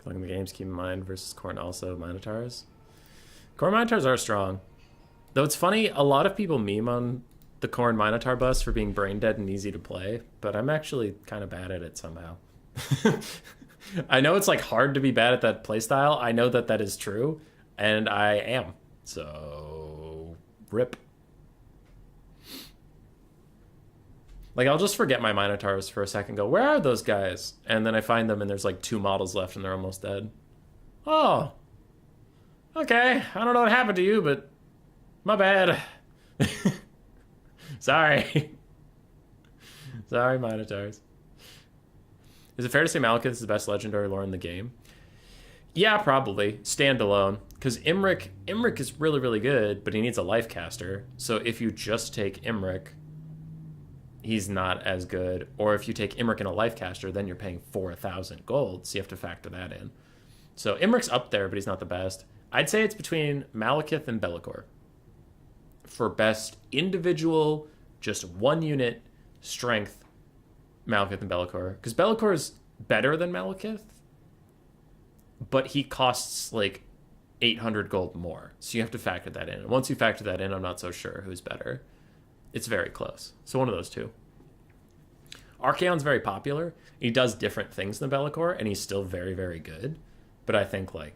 Looking the games, keep in mind versus Khorne also Minotaurs. Khorne Minotaurs are strong. Though it's funny, a lot of people meme on the Khorne Minotaur bus for being brain dead and easy to play, but I'm actually kind of bad at it somehow. I know it's like hard to be bad at that playstyle. I know that that is true, and I am. So, rip. Like, I'll just forget my Minotaurs for a second, go, where are those guys? And then I find them, and there's like 2 models left, and they're almost dead. Oh. Okay, I don't know what happened to you, but my bad. Sorry. Sorry, Minotaurs. Is it fair to say Malekith is the best legendary lore in the game? Yeah, probably. Standalone. Because Imrik is really, really good, but he needs a life caster. So if you just take Imrik, he's not as good. Or if you take Imrik and a life caster, then you're paying 4,000 gold. So you have to factor that in. So Imrik's up there, but he's not the best. I'd say it's between Malekith and Be'lakor for best individual, just one unit strength. Malekith and Be'lakor, because Be'lakor is better than Malekith, but he costs like 800 gold more. So you have to factor that in. And once you factor that in, I'm not so sure who's better. It's very close. So one of those two. Archaon's very popular. He does different things than Be'lakor, and he's still very, very good. But I think, like,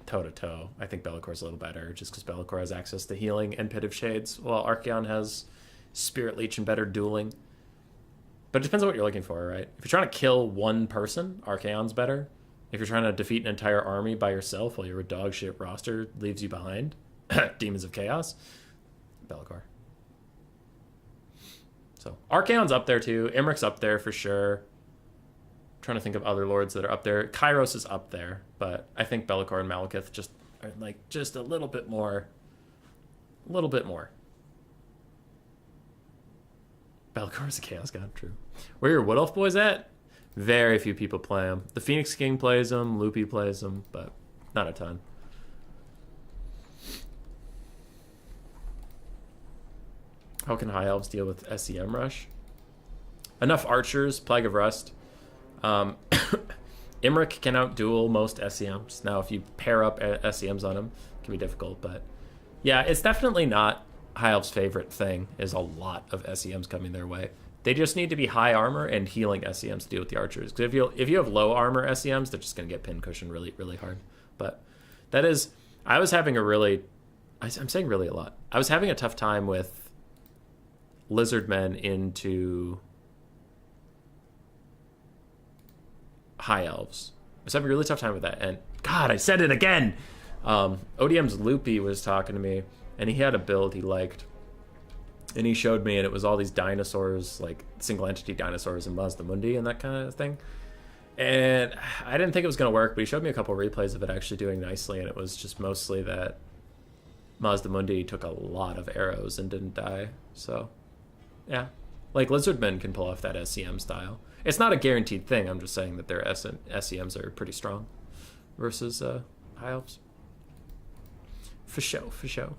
toe-to-toe, I think Be'lakor's a little better, just because Be'lakor has access to healing and Pit of Shades, while Archaon has Spirit Leech and better dueling. But it depends on what you're looking for, right? If you're trying to kill one person, Archaon's better. If you're trying to defeat an entire army by yourself while your dog shit roster leaves you behind, Demons of Chaos, Be'lakor. So Archaon's up there too. Imrik's up there for sure. I'm trying to think of other lords that are up there. Kairos is up there, but I think Be'lakor and Malekith just are like just a little bit more. A little bit more. Be'lakor is a Chaos God, true. Where are your Wood Elf boys at? Very few people play them. The Phoenix King plays them, Loopy plays them, but not a ton. How can High Elves deal with SEM rush? Enough archers, Plague of Rust. Imrik can outduel most SEMs. Now, if you pair up SEMs on him, it can be difficult, but yeah, it's definitely not High Elves' favorite thing, is a lot of SEMs coming their way. They just need to be high armor and healing SEMs to deal with the archers. Because if you have low armor SEMs, they're just going to get pin cushion really, really hard. But that is... I was having a really... I'm saying really a lot. I was having a tough time with Lizardmen into High Elves. I was having a really tough time with that. And God, I said it again! ODM's Loopy was talking to me, and he had a build he liked. And he showed me, and it was all these dinosaurs, like single entity dinosaurs and Mazda Mundi and that kind of thing. And I didn't think it was going to work, but he showed me a couple replays of it actually doing nicely, and it was just mostly that Mazda Mundi took a lot of arrows and didn't die. So, yeah. Like, Lizardmen can pull off that SEM style. It's not a guaranteed thing, I'm just saying that their SEMs are pretty strong versus High Elves. For show, for show.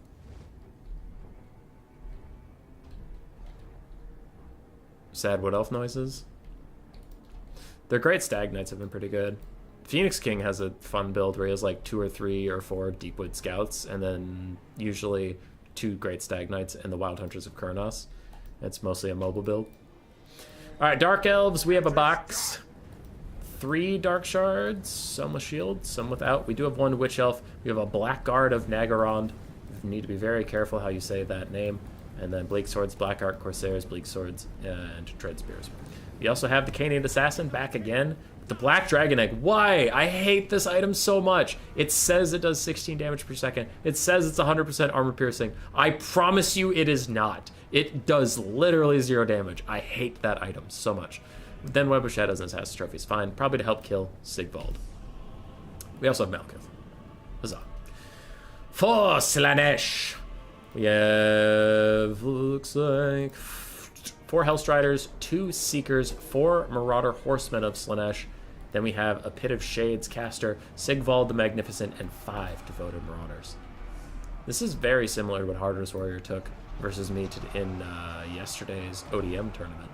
Sad Wood Elf noises. Their great Stag Knights have been pretty good. Phoenix King has a fun build where he has like 2 or 3 or 4 Deepwood Scouts, and then usually 2 Great Stag Knights and the Wild Hunters of Kurnos. It's mostly a mobile build. All right, Dark Elves, we have a box. 3 Dark Shards, some with shields, some without. We do have 1 Witch Elf. We have a Blackguard of Nagarond. You need to be very careful how you say that name. And then Bleak Swords, Black Art Corsairs, Bleak Swords, and Dread Spears. We also have the Canaan Assassin back again. The Black Dragon Egg. Why? I hate this item so much. It says it does 16 damage per second. It says it's 100% armor piercing. I promise you it is not. It does literally 0 damage. I hate that item so much. Then Web of Shadows and Assassin's Trophy is fine. Probably to help kill Sigvald. We also have Malekith. Huzzah. For Slanesh, we have, looks like, 4 Hellstriders, 2 Seekers, 4 Marauder Horsemen of Slanesh. Then we have a Pit of Shades caster, Sigvald the Magnificent, and 5 Devoted Marauders. This is very similar to what Hardness Warrior took versus me in yesterday's ODM tournament,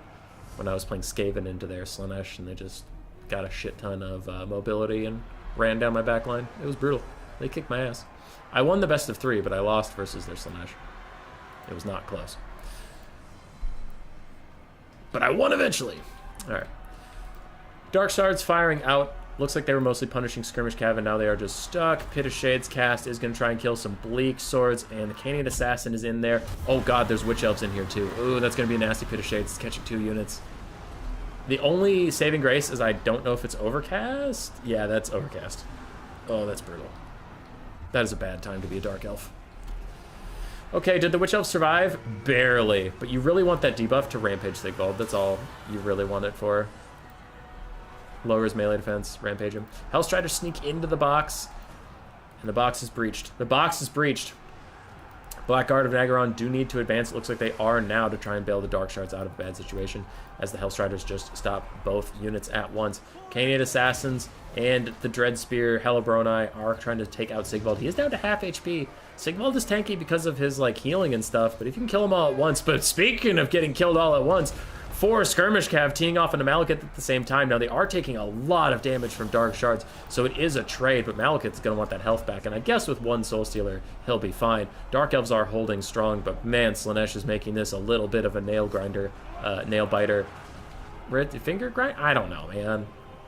when I was playing Skaven into their Slanesh, and they just got a shit ton of mobility and ran down my back line. It was brutal. They kicked my ass. I won the best of 3, but I lost versus their Slanesh. It was not close. But I won eventually. All right. Dark Shards firing out. Looks like they were mostly punishing Skirmish Cav, and now they are just stuck. Pit of Shades cast is going to try and kill some Bleak Swords, and the Canaan Assassin is in there. Oh god, there's Witch Elves in here too. Ooh, that's going to be a nasty Pit of Shades. It's catching 2 units. The only saving grace is I don't know if it's Overcast. Yeah, that's Overcast. Oh, that's brutal. That is a bad time to be a Dark Elf. Okay, did the Witch Elf survive? Barely. But you really want that debuff to Rampage Sigvald. That's all you really want it for. Lowers melee defense, Rampage him. Hellstriders sneak into the box, and the box is breached. The box is breached. Blackguard of Nagaron do need to advance. It looks like they are now to try and bail the Dark Shards out of a bad situation, as the Hellstriders just stop both units at once. Canaan Assassins and the Dread Spear Hellebroni are trying to take out Sigvald. He is down to half HP. Sigvald is tanky because of his like healing and stuff, but if you can kill him all at once. But speaking of getting killed all at once, 4 Skirmish Cav teeing off into Malekith at the same time. Now, they are taking a lot of damage from Dark Shards, so it is a trade, but Malekith's going to want that health back, and I guess with 1 Soul Stealer, he'll be fine. Dark Elves are holding strong, but man, Slanesh is making this a little bit of a nail grinder, nail biter. Finger grind? I don't know, man.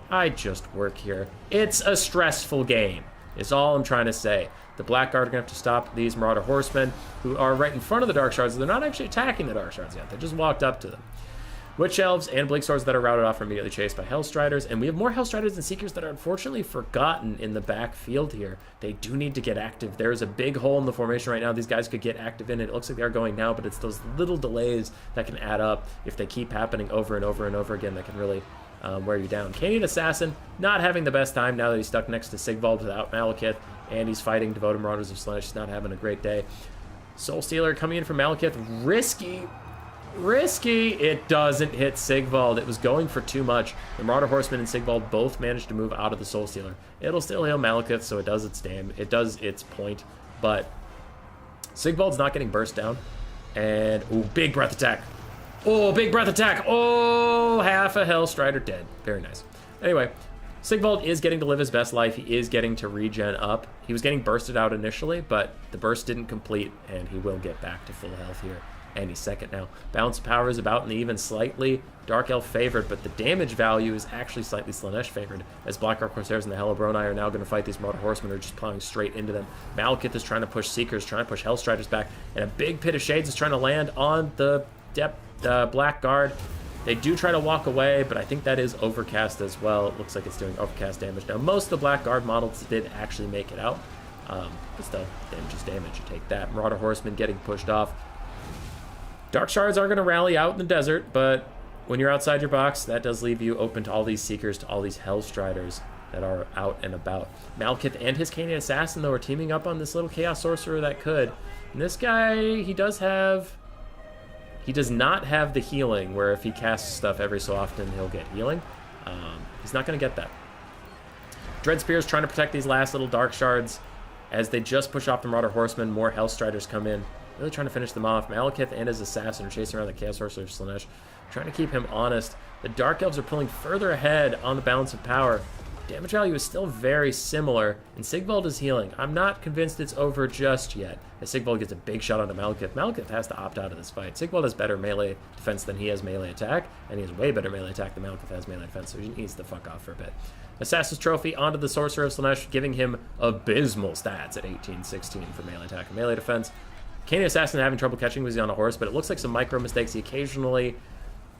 I just work here. It's a stressful game, is all I'm trying to say. The Blackguard are going to have to stop these Marauder Horsemen, who are right in front of the Dark Shards. They're not actually attacking the Dark Shards yet. They just walked up to them. Witch Elves and Bleak Swords that are routed off are immediately chased by Hellstriders, and we have more Hellstriders and Seekers that are unfortunately forgotten in the backfield here. They do need to get active. There is a big hole in the formation right now. These guys could get active in it. It looks like they are going now, but it's those little delays that can add up if they keep happening over and over and over again that can really wear you down. Canaan Assassin not having the best time now that he's stuck next to Sigvald without Malekith, and he's fighting Devoted Marauders of Slanesh. He's not having a great day. Soul Stealer coming in from Malekith. Risky. It doesn't hit Sigvald. It was going for too much. The Marauder Horseman and Sigvald both managed to move out of the Soul Stealer. It'll still heal Malekith, so it does its damage. It does its point, but Sigvald's not getting burst down. And, ooh, big breath attack. Oh, big breath attack. Oh, half a Hellstrider dead. Very nice. Anyway, Sigvald is getting to live his best life. He is getting to regen up. He was getting bursted out initially, but the burst didn't complete, and he will get back to full health here any second now. Balance of power is about and even slightly Dark Elf favored, but the damage value is actually slightly Slanesh favored, as Black Ark Corsairs and the Hellebroni are now going to fight these Marauder Horsemen who are just plowing straight into them. Malekith is trying to push Seekers, trying to push Hellstriders back, and a big Pit of Shades is trying to land on the Blackguard. They do try to walk away, but I think that is Overcast as well. It looks like it's doing Overcast damage. Now, most of the Blackguard models did actually make it out, but still, damage is damage. You take that. Marauder Horsemen getting pushed off. Dark Shards are going to rally out in the desert, but when you're outside your box, that does leave you open to all these Seekers, to all these Hellstriders that are out and about. Malekith and his Canaan Assassin, though, are teaming up on this little Chaos Sorcerer that could. And this guy, he does not have the healing, where if he casts stuff every so often, he'll get healing. He's not going to get that. Dread Spear is trying to protect these last little Dark Shards. As they just push off the Marauder Horsemen, more Hellstriders come in, really trying to finish them off. Malekith and his Assassin are chasing around the Chaos Sorcerer of Slanesh, trying to keep him honest. The Dark Elves are pulling further ahead on the balance of power. Damage value is still very similar, and Sigvald is healing. I'm not convinced it's over just yet, as Sigvald gets a big shot onto Malekith. Malekith has to opt out of this fight. Sigvald has better melee defense than he has melee attack, and he has way better melee attack than Malekith has melee defense, so he needs to fuck off for a bit. Assassin's Trophy onto the Sorcerer of Slaanesh, giving him abysmal stats at 18-16 for melee attack and melee defense. Canadian Assassin having trouble catching because he's on a horse, but it looks like some micro mistakes. He occasionally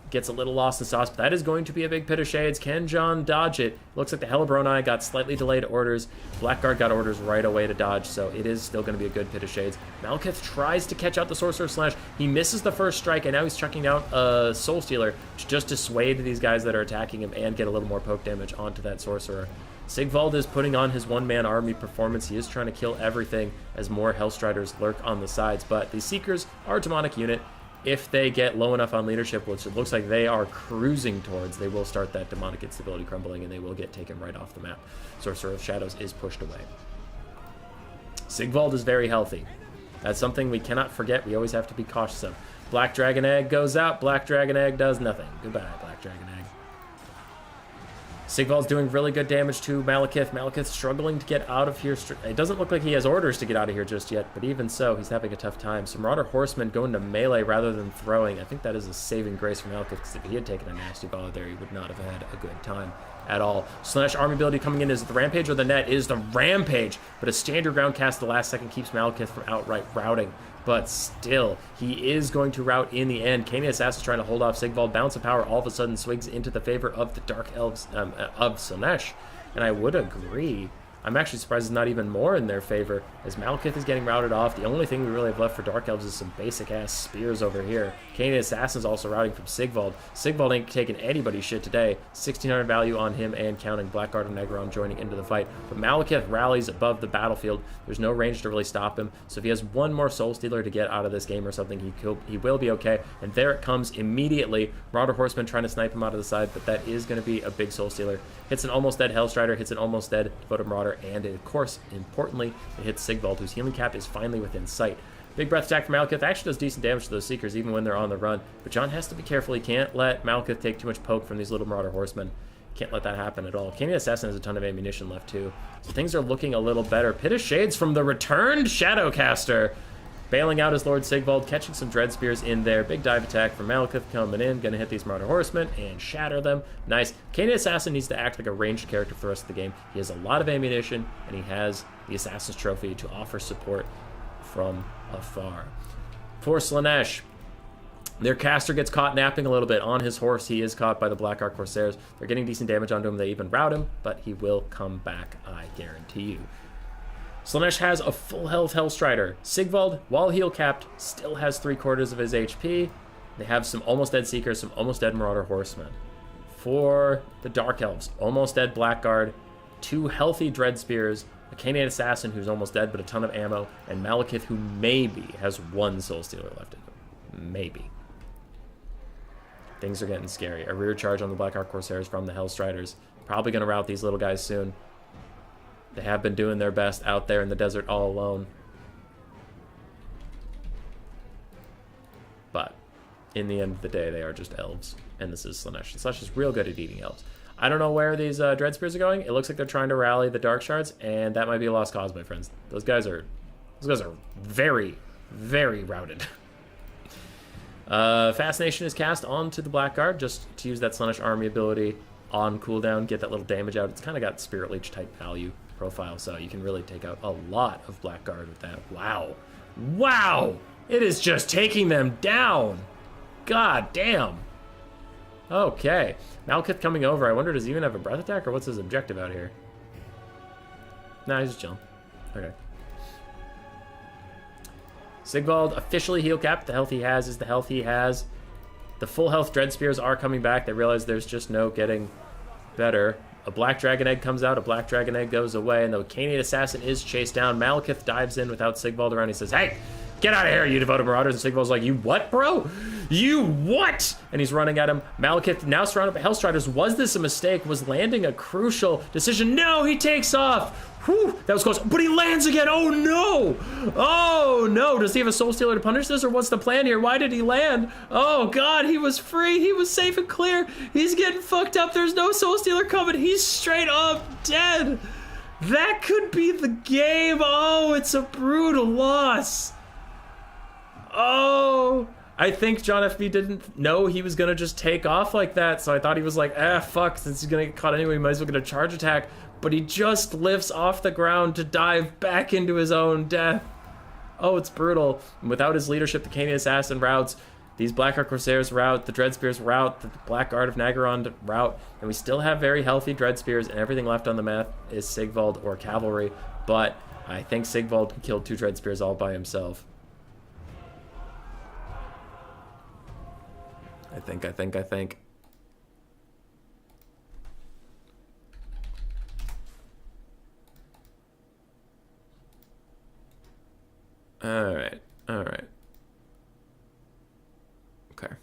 gets a little lost in sauce, but that is going to be a big pit of shades. Can John dodge it? Looks like the Hellbroni got slightly delayed orders. Blackguard got orders right away to dodge, so it is still going to be a good pit of shades. Malekith tries to catch out the Sorcerer of Slaanesh. He misses the first strike, and now he's chucking out a Soul Stealer to just dissuade these guys that are attacking him and get a little more poke damage onto that Sorcerer. Sigvald is putting on his one-man army performance. He is trying to kill everything as more Hellstriders lurk on the sides, but these Seekers are a demonic unit. If they get low enough on leadership, which it looks like they are cruising towards, they will start that demonic instability crumbling, and they will get taken right off the map. Sorcerer of Shadows is pushed away. Sigvald is very healthy. That's something we cannot forget. We always have to be cautious of. Black Dragon Egg goes out. Black Dragon Egg does nothing. Goodbye, Black Dragon Egg. Sigvald's doing really good damage to Malekith. Malekith's struggling to get out of here. It doesn't look like he has orders to get out of here just yet, but even so, he's having a tough time. Some Marauder Horsemen going to melee rather than throwing. I think that is a saving grace for Malekith, because if he had taken a nasty ball there, he would not have had a good time at all. Slaanesh army ability coming in. Is it the Rampage or the Net? Is the Rampage, but a standard ground cast at the last second keeps Malekith from outright routing. But still, he is going to rout in the end. Canadian Assassin trying to hold off Sigvald. Bounce of Power all of a sudden swings into the favor of the Dark Elves of Slaanesh. And I would agree. I'm actually surprised it's not even more in their favor, as Malekith is getting routed off. The only thing we really have left for Dark Elves is some basic-ass spears over here. Canadian Assassin's also routing from Sigvald. Sigvald ain't taking anybody's shit today. 1,600 value on him and counting. Blackguard and Negron joining into the fight. But Malekith rallies above the battlefield. There's no range to really stop him. So if he has one more Soul Stealer to get out of this game or something, he will be okay. And there it comes immediately. Marauder Horseman trying to snipe him out of the side, but that is going to be a big Soul Stealer. Hits an almost dead Hellstrider, hits an almost dead Devoted Marauder, and of course, importantly, it hits Sigvald, whose healing cap is finally within sight. Big breath attack from Malekith actually does decent damage to those Seekers, even when they're on the run. But John has to be careful. He can't let Malekith take too much poke from these little Marauder Horsemen. Can't let that happen at all. Canadian Assassin has a ton of ammunition left, too. So things are looking a little better. Pit of Shades from the returned Shadowcaster. Bailing out his Lord Sigvald, catching some Dread Spears in there. Big dive attack from Malekith coming in. Gonna hit these Marauder Horsemen and shatter them. Nice. Canadian Assassin needs to act like a ranged character for the rest of the game. He has a lot of ammunition, and he has the Assassin's Trophy to offer support from afar. For Slaanesh, their caster gets caught napping a little bit on his horse. He is caught by the Black Ark Corsairs. They're getting decent damage onto him. They even rout him, but he will come back, I guarantee you. Slaanesh has a full health Hellstrider. Sigvald, while heal capped, still has 3/4 of his HP. They have some almost dead Seekers, some almost dead Marauder Horsemen. For the Dark Elves, almost dead Blackguard, 2 healthy Dread Spears, a Canadian Assassin who's almost dead but a ton of ammo, and Malekith who maybe has 1 Soul Stealer left in him. Maybe. Things are getting scary. A rear charge on the Black Ark Corsairs from the Hellstriders. Probably going to rout these little guys soon. They have been doing their best out there in the desert all alone. But in the end of the day, they are just elves. And this is Slaanesh. Slaanesh is real good at eating elves. I don't know where these Dread Spears are going. It looks like they're trying to rally the Dark Shards, and that might be a lost cause, my friends. Those guys are very, very routed. Fascination is cast onto the Blackguard, just to use that Slaanesh army ability on cooldown, get that little damage out. It's kind of got Spirit Leech type value profile, so you can really take out a lot of Blackguard with that. Wow. Wow! It is just taking them down! God damn! Okay. Malekith coming over. I wonder, does he even have a breath attack, or what's his objective out here? Nah, he's just chilling. Okay. Sigvald officially heal capped. The health he has is the health he has. The full health Dread Spears are coming back. They realize there's just no getting better. A Black Dragon Egg comes out. A Black Dragon Egg goes away. And the Canadian Assassin is chased down. Malekith dives in without Sigvald around. He says, hey, Get out of here, you devoted marauders. And Sigvald's like, you what, bro? You what? And he's running at him. Malekith, now surrounded by Hellstriders. Was this a mistake? Was landing a crucial decision? No, he takes off. Whew, that was close. But he lands again. Oh, no. Oh, no. Does he have a Soul Stealer to punish this? Or what's the plan here? Why did he land? Oh, God. He was free. He was safe and clear. He's getting fucked up. There's no Soul Stealer coming. He's straight up dead. That could be the game. Oh, it's a brutal loss. Oh, I think John FB didn't know he was going to just take off like that. So I thought he was like, fuck, since he's going to get caught anyway, he might as well get a charge attack. But he just lifts off the ground to dive back into his own death. Oh, it's brutal. And without his leadership, the Canaan Assassin routes, these Blackheart Corsairs route, the Dreadspears route, the Blackguard of Nagaron route, and we still have very healthy Dreadspears, and everything left on the map is Sigvald or Cavalry. But I think Sigvald killed 2 Dreadspears all by himself. I think. All right. Okay.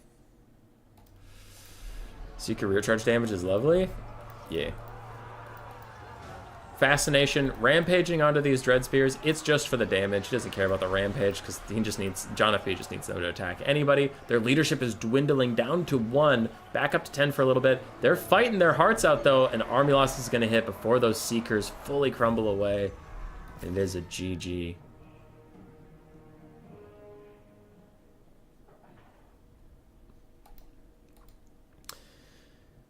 Seeker rear charge damage is lovely. Yeah. Fascination, rampaging onto these Dreadspears. It's just for the damage. He doesn't care about the rampage because he just needs, John FB just needs them to attack anybody. Their leadership is dwindling down to 1, back up to 10 for a little bit. They're fighting their hearts out though, and army loss is going to hit before those Seekers fully crumble away. It is a GG.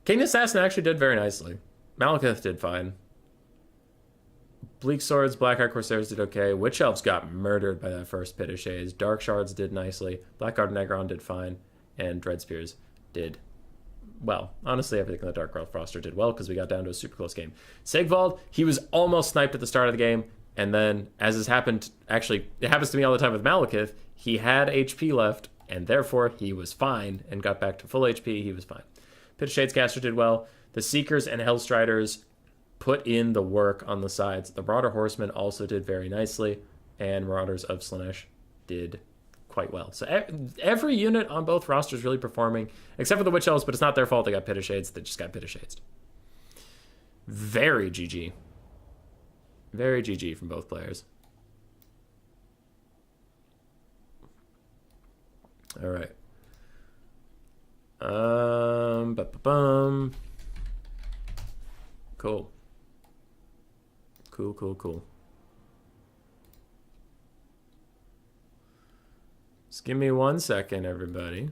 King Assassin actually did very nicely. Malekith did fine. Bleak Swords, Blackheart Corsairs did okay. Witch Elves got murdered by that first Pit of Shades. Dark Shards did nicely. Blackguard of Nagaron did fine. And Dreadspears did well. Honestly, everything in the Dark Elf roster did well because we got down to a super close game. Sigvald, he was almost sniped at the start of the game. And then, as has happened, actually, it happens to me all the time with Malekith, he had HP left, and therefore he was fine and got back to full HP. He was fine. Pit of Shades caster did well. The Seekers and Hellstriders put in the work on the sides. The Marauder Horsemen also did very nicely, and Marauders of Slaanesh did quite well. So every unit on both rosters really performing, except for the Witch Elves, but it's not their fault they got Pit of Shades. They just got Pit of Shades. Very GG. Very GG from both players. All right. Cool. Cool. Just give me 1 second, everybody.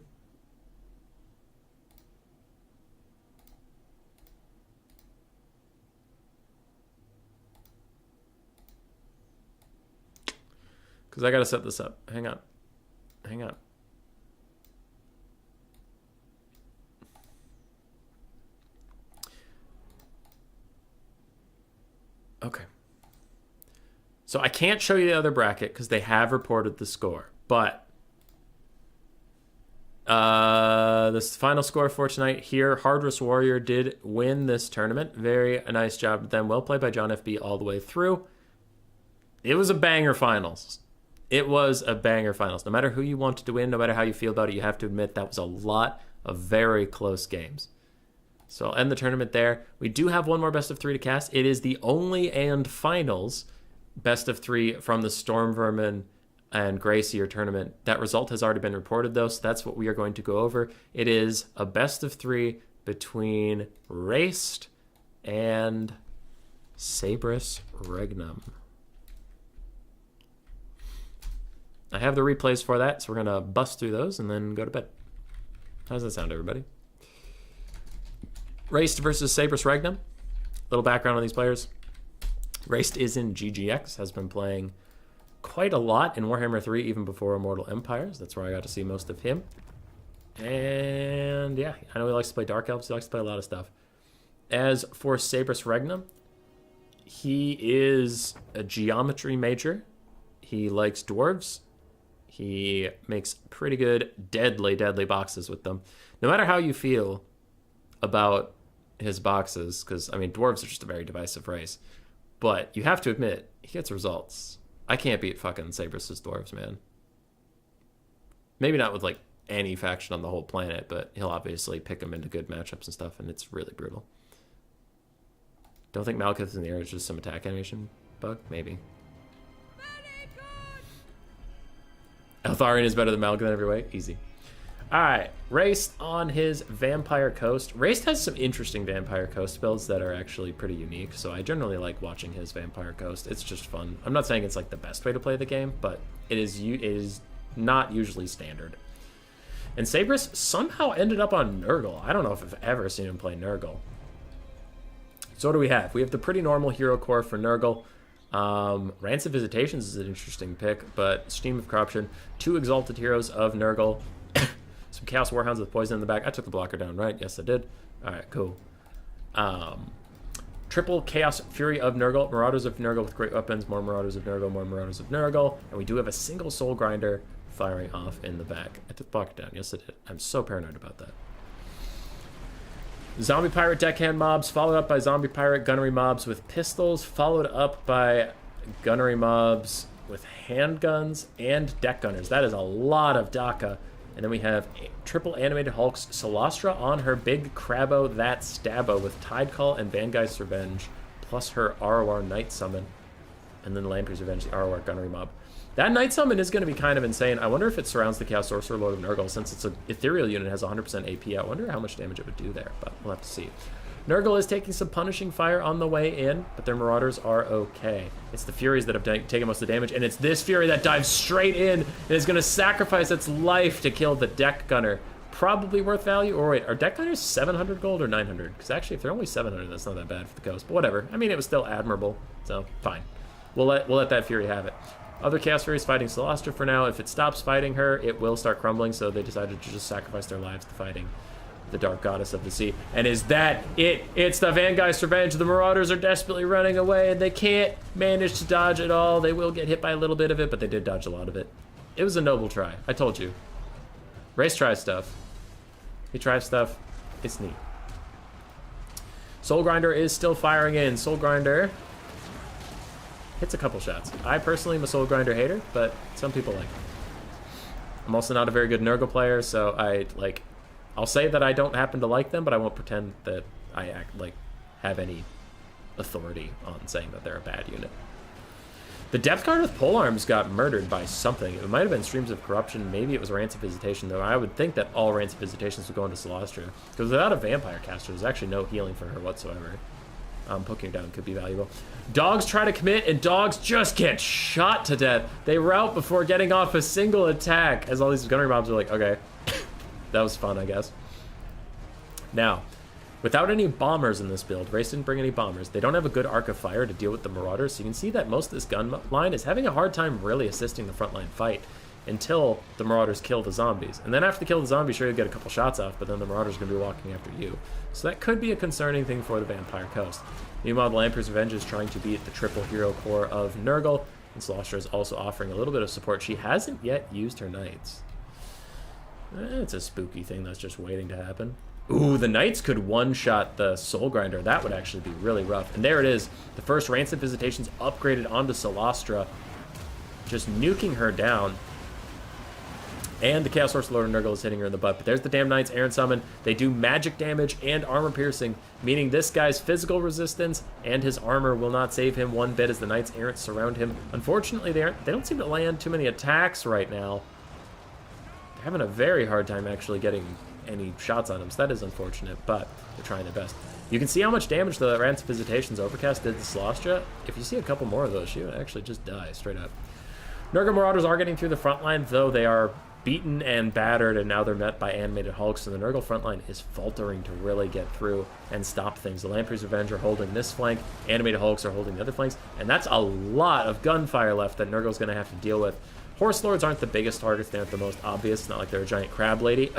Because I got to set this up. Hang on. Okay. So I can't show you the other bracket because they have reported the score. But this final score for tonight here, Hardress Warrior did win this tournament. Very nice job with them. Well played by John FB all the way through. It was a banger finals. No matter who you wanted to win, no matter how you feel about it, you have to admit that was a lot of very close games. So I'll end the tournament there. We do have one more best of 3 to cast. It is the only and finals best of 3 from the Storm Vermin and Greyseer tournament. That result has already been reported though, so that's what we are going to go over. It is a best of 3 between Raced and Sabrus Regnum. I have the replays for that, so we're going to bust through those and then go to bed. How does that sound, everybody? Raced versus Sabrus Regnum. Little background on these players. Raced is in GGX, has been playing quite a lot in Warhammer 3, even before Immortal Empires. That's where I got to see most of him. And yeah, I know he likes to play Dark Elves. He likes to play a lot of stuff. As for Sabrus Regnum, he is a geometry major. He likes dwarves. He makes pretty good, deadly boxes with them. No matter how you feel about his boxes, because, I mean, dwarves are just a very divisive race, but you have to admit, he gets results. I can't beat fucking Sabrus' dwarves, man. Maybe not with like any faction on the whole planet, but he'll obviously pick them into good matchups and stuff, and it's really brutal. Don't think Malekith in the air is just some attack animation bug? Maybe. Eltharion is better than Malekith in every way? Easy. Alright, Raced on his Vampire Coast. Raced has some interesting Vampire Coast builds that are actually pretty unique, so I generally like watching his Vampire Coast. It's just fun. I'm not saying it's like the best way to play the game, but it is not usually standard. And Sabris somehow ended up on Nurgle. I don't know if I've ever seen him play Nurgle. So what do we have? We have the pretty normal hero core for Nurgle. Rancid Visitations is an interesting pick, but Stream of Corruption, 2 Exalted Heroes of Nurgle, some Chaos Warhounds with poison in the back. I took the blocker down, right? Yes, I did. All right, cool. Triple Chaos Fury of Nurgle, Marauders of Nurgle with great weapons, more Marauders of Nurgle, more Marauders of Nurgle, and we do have a single Soul Grinder firing off in the back. I took the blocker down. Yes, I did. I'm so paranoid about that. Zombie Pirate Deckhand mobs, followed up by Zombie Pirate Gunnery mobs with pistols, followed up by Gunnery mobs with handguns and deck gunners. That is a lot of Daka. And then we have triple animated Hulks, Solastra on her big Crabbo that Stabbo with Tidecall and Vangeist's Revenge, plus her ROR Night Summon. And then Lamprey's Revenge, the ROR Gunnery mob. That Night Summon is going to be kind of insane. I wonder if it surrounds the Chaos Sorcerer Lord of Nurgle, since it's an ethereal unit, has 100% AP. I wonder how much damage it would do there, but we'll have to see. Nurgle is taking some punishing fire on the way in, but their Marauders are okay. It's the Furies that have taken most of the damage, and it's this Fury that dives straight in and is going to sacrifice its life to kill the Deck Gunner. Probably worth value. Or wait, are Deck Gunners 700 gold or 900? Because actually, if they're only 700, that's not that bad for the coast. But whatever. I mean, it was still admirable, so fine. We'll let that Fury have it. Other Chaos Furies fighting Solastra for now. If it stops fighting her, it will start crumbling, so they decided to just sacrifice their lives to fighting the Dark Goddess of the Sea. And is that it? It's the Vangeist's Revenge. The Marauders are desperately running away, and they can't manage to dodge it all. They will get hit by a little bit of it, but they did dodge a lot of it. It was a noble try. I told you. Race tries stuff. He tries stuff. It's neat. Soul Grinder is still firing in. Soul Grinder hits a couple shots. I personally am a Soul Grinder hater, but some people like it. I'm also not a very good Nurgle player, so I'll say that I don't happen to like them, but I won't pretend that I have any authority on saying that they're a bad unit. The Depth Guard with polearms got murdered by something. It might have been Streams of Corruption. Maybe it was Rancid Visitation, though. I would think that all Rancid Visitations would go into Solastra, because without a Vampire Caster, there's actually no healing for her whatsoever. Poking her down could be valuable. Dogs try to commit, and dogs just get shot to death. They rout before getting off a single attack, as all these gunnery mobs are like, okay. That was fun, I guess. Now, without any bombers in this build, Race didn't bring any bombers. They don't have a good arc of fire to deal with the Marauders, so you can see that most of this gun line is having a hard time really assisting the frontline fight until the Marauders kill the zombies. And then after they kill the zombies, sure, you'll get a couple shots off, but then the Marauders are going to be walking after you. So that could be a concerning thing for the Vampire Coast. Meanwhile, the Lamprey's Revenge is trying to beat the triple hero core of Nurgle, and Solastra is also offering a little bit of support. She hasn't yet used her Knights. It's a spooky thing that's just waiting to happen. Ooh, the Knights could one-shot the Soul Grinder. That would actually be really rough. And there it is. The first Rancid Visitations upgraded onto Solastra, just nuking her down. And the Chaos Sorcerer Lord of Nurgle is hitting her in the butt. But there's the damn Knights Errant Summon. They do magic damage and armor piercing, meaning this guy's physical resistance and his armor will not save him one bit as the Knights Errant surround him. Unfortunately, they don't seem to land too many attacks right now. They're having a very hard time actually getting any shots on him, so that is unfortunate, but they're trying their best. You can see how much damage the Rancid Visitations Overcast did to Solastra. If you see a couple more of those, she would actually just die straight up. Nurgle Marauders are getting through the front line, though they are beaten and battered, and now they're met by animated Hulks, and the Nurgle front line is faltering to really get through and stop things. The Lamprey's Revenge are holding this flank, animated Hulks are holding the other flanks, and that's a lot of gunfire left that Nurgle's going to have to deal with. Horse Lords aren't the biggest targets, they aren't the most obvious. It's not like they're a giant crab lady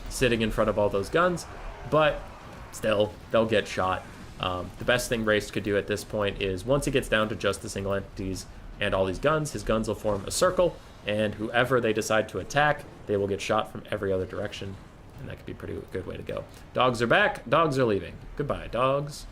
sitting in front of all those guns, but still, they'll get shot. The best thing Race could do at this point is, once he gets down to just the single entities and all these guns, his guns will form a circle, and whoever they decide to attack, they will get shot from every other direction, and that could be a pretty good way to go. Dogs are back, dogs are leaving. Goodbye, dogs.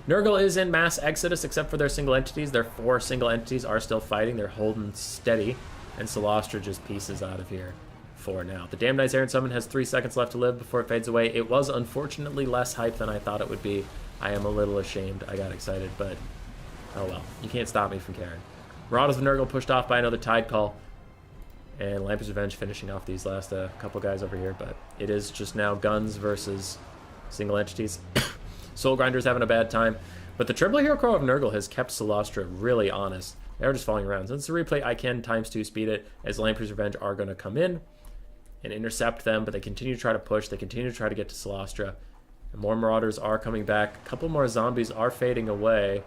Nurgle is in mass exodus except for their single entities. Their 4 single entities are still fighting. They're holding steady. And Celostra just pieces out of here for now. The Damned Knight's Errant Summon has 3 seconds left to live before it fades away. It was unfortunately less hype than I thought it would be. I am a little ashamed. I got excited, but oh well. You can't stop me from caring. Marauders of Nurgle pushed off by another Tide Call. And Lamper's Revenge finishing off these last couple guys over here. But it is just now guns versus single entities. Soul Grinder's having a bad time. But the Triple Hero Crow of Nurgle has kept Celostra really honest. They're just falling around. Since the replay, I can ×2 speed it, as Lamper's Revenge are going to come in and intercept them, but they continue to try to push. They continue to try to get to Celostra. And more Marauders are coming back. A couple more zombies are fading away.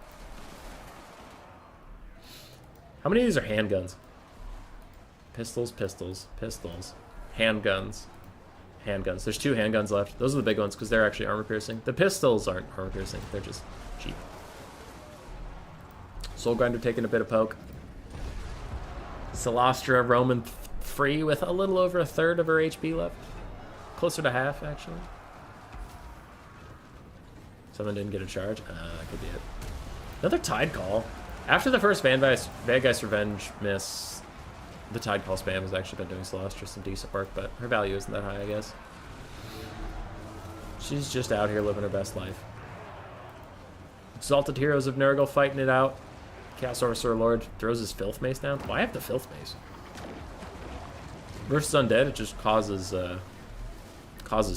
How many of these are handguns? Pistols, pistols, pistols. Handguns. Handguns. There's 2 handguns left. Those are the big ones because they're actually armor piercing. The pistols aren't armor piercing. They're just cheap. Soul Grinder taking a bit of poke. Celostra roaming free with a little over a third of her HP left. Closer to half, actually. Someone didn't get a charge. That could be it. Another Tide Call. After the first Vangeist Revenge miss, the Tide Call spam has actually been doing Celostra some decent work, but her value isn't that high, I guess. She's just out here living her best life. Exalted Heroes of Nurgle fighting it out. Chaos Sorcerer Lord throws his Filth Mace down. Why have the Filth Mace? Versus Undead, it just causes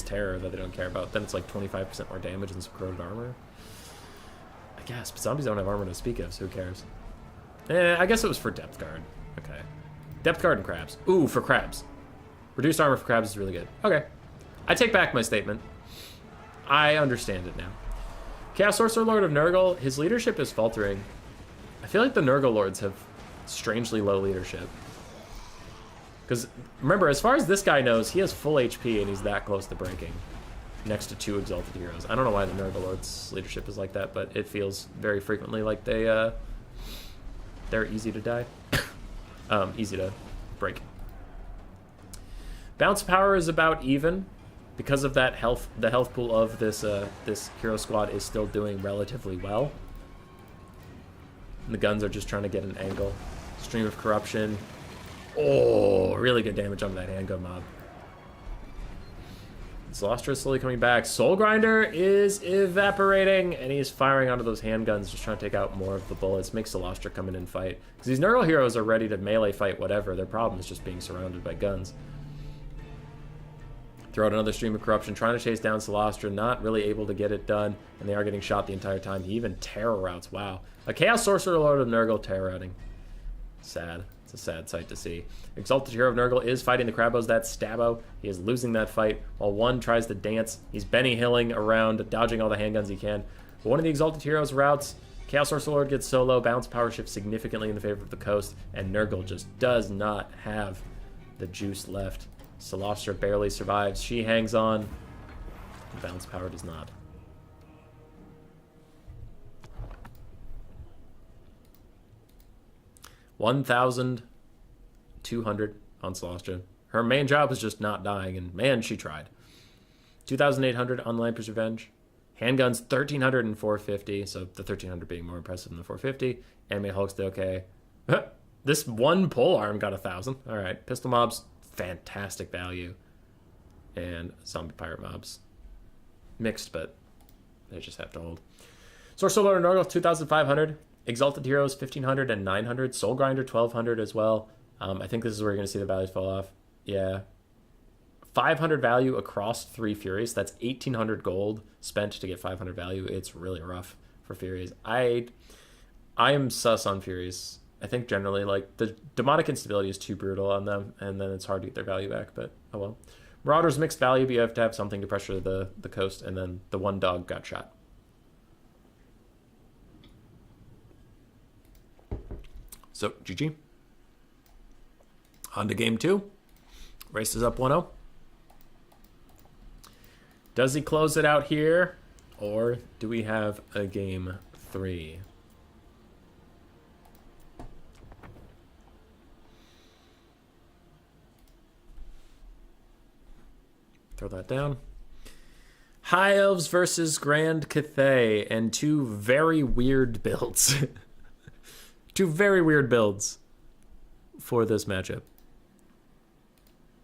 terror that they don't care about. Then it's like 25% more damage and some corroded armor. I guess, but zombies don't have armor to speak of, so who cares? I guess it was for Depth Guard. Okay. Depth Guard and Crabs. Ooh, for Crabs. Reduced armor for Crabs is really good. Okay. I take back my statement. I understand it now. Chaos Sorcerer Lord of Nurgle, his leadership is faltering. I feel like the Nurgle Lords have strangely low leadership. Because, remember, as far as this guy knows, he has full HP and he's that close to breaking. Next to 2 Exalted Heroes. I don't know why the Nurgle Lords' leadership is like that, but it feels very frequently like they're easy to die. Easy to break. Bounce power is about even. Because of that health, the health pool of this hero squad is still doing relatively well. And the guns are just trying to get an angle. Stream of Corruption. Oh, really good damage on that handgun mob. Celostra is slowly coming back. Soul Grinder is evaporating, and he's firing onto those handguns, just trying to take out more of the bullets. Make Celostra come in and fight. Because these Nurgle heroes are ready to melee fight whatever. Their problem is just being surrounded by guns. Throw out another Stream of Corruption, trying to chase down Celostra, not really able to get it done, and they are getting shot the entire time. He even terror routes. Wow. A Chaos Sorcerer Lord of Nurgle terror routing. Sad. It's a sad sight to see. Exalted Hero of Nurgle is fighting the Crabos. That's Stabbo. He is losing that fight while one tries to dance. He's Benny Hilling around, dodging all the handguns he can. But one of the Exalted Heroes routes. Chaos Sorcerer Lord gets solo. Bounce power shifts significantly in the favor of the coast. And Nurgle just does not have the juice left. Celostra barely survives. She hangs on. Bounce power does not. $1,200 on Celostra. Her main job was just not dying, and man, she tried. 2,800 on Lamper's Revenge. Handguns, 1,300 and 450, so the 1,300 being more impressive than the 450. Anime Hulk's still okay. This one pole arm got 1,000. All right, pistol mobs, fantastic value. And zombie pirate mobs. Mixed, but they just have to hold. Sorcerer Lord of Nurgle, 2,500. Exalted Heroes, 1,500 and 900. Soul Grinder, 1,200 as well. I think this is where you're going to see the values fall off. Yeah. 500 value across 3 Furies. That's 1,800 gold spent to get 500 value. It's really rough for Furies. I am sus on Furies. I think generally, like, the demonic instability is too brutal on them, and then it's hard to get their value back, but oh well. Marauders, mixed value, but you have to have something to pressure the coast, and then the one dog got shot. So, GG. On to game 2. Race is up 1-0. Does he close it out here? Or do we have a game 3? Throw that down. High Elves versus Grand Cathay, and two very weird builds. Two very weird builds for this matchup.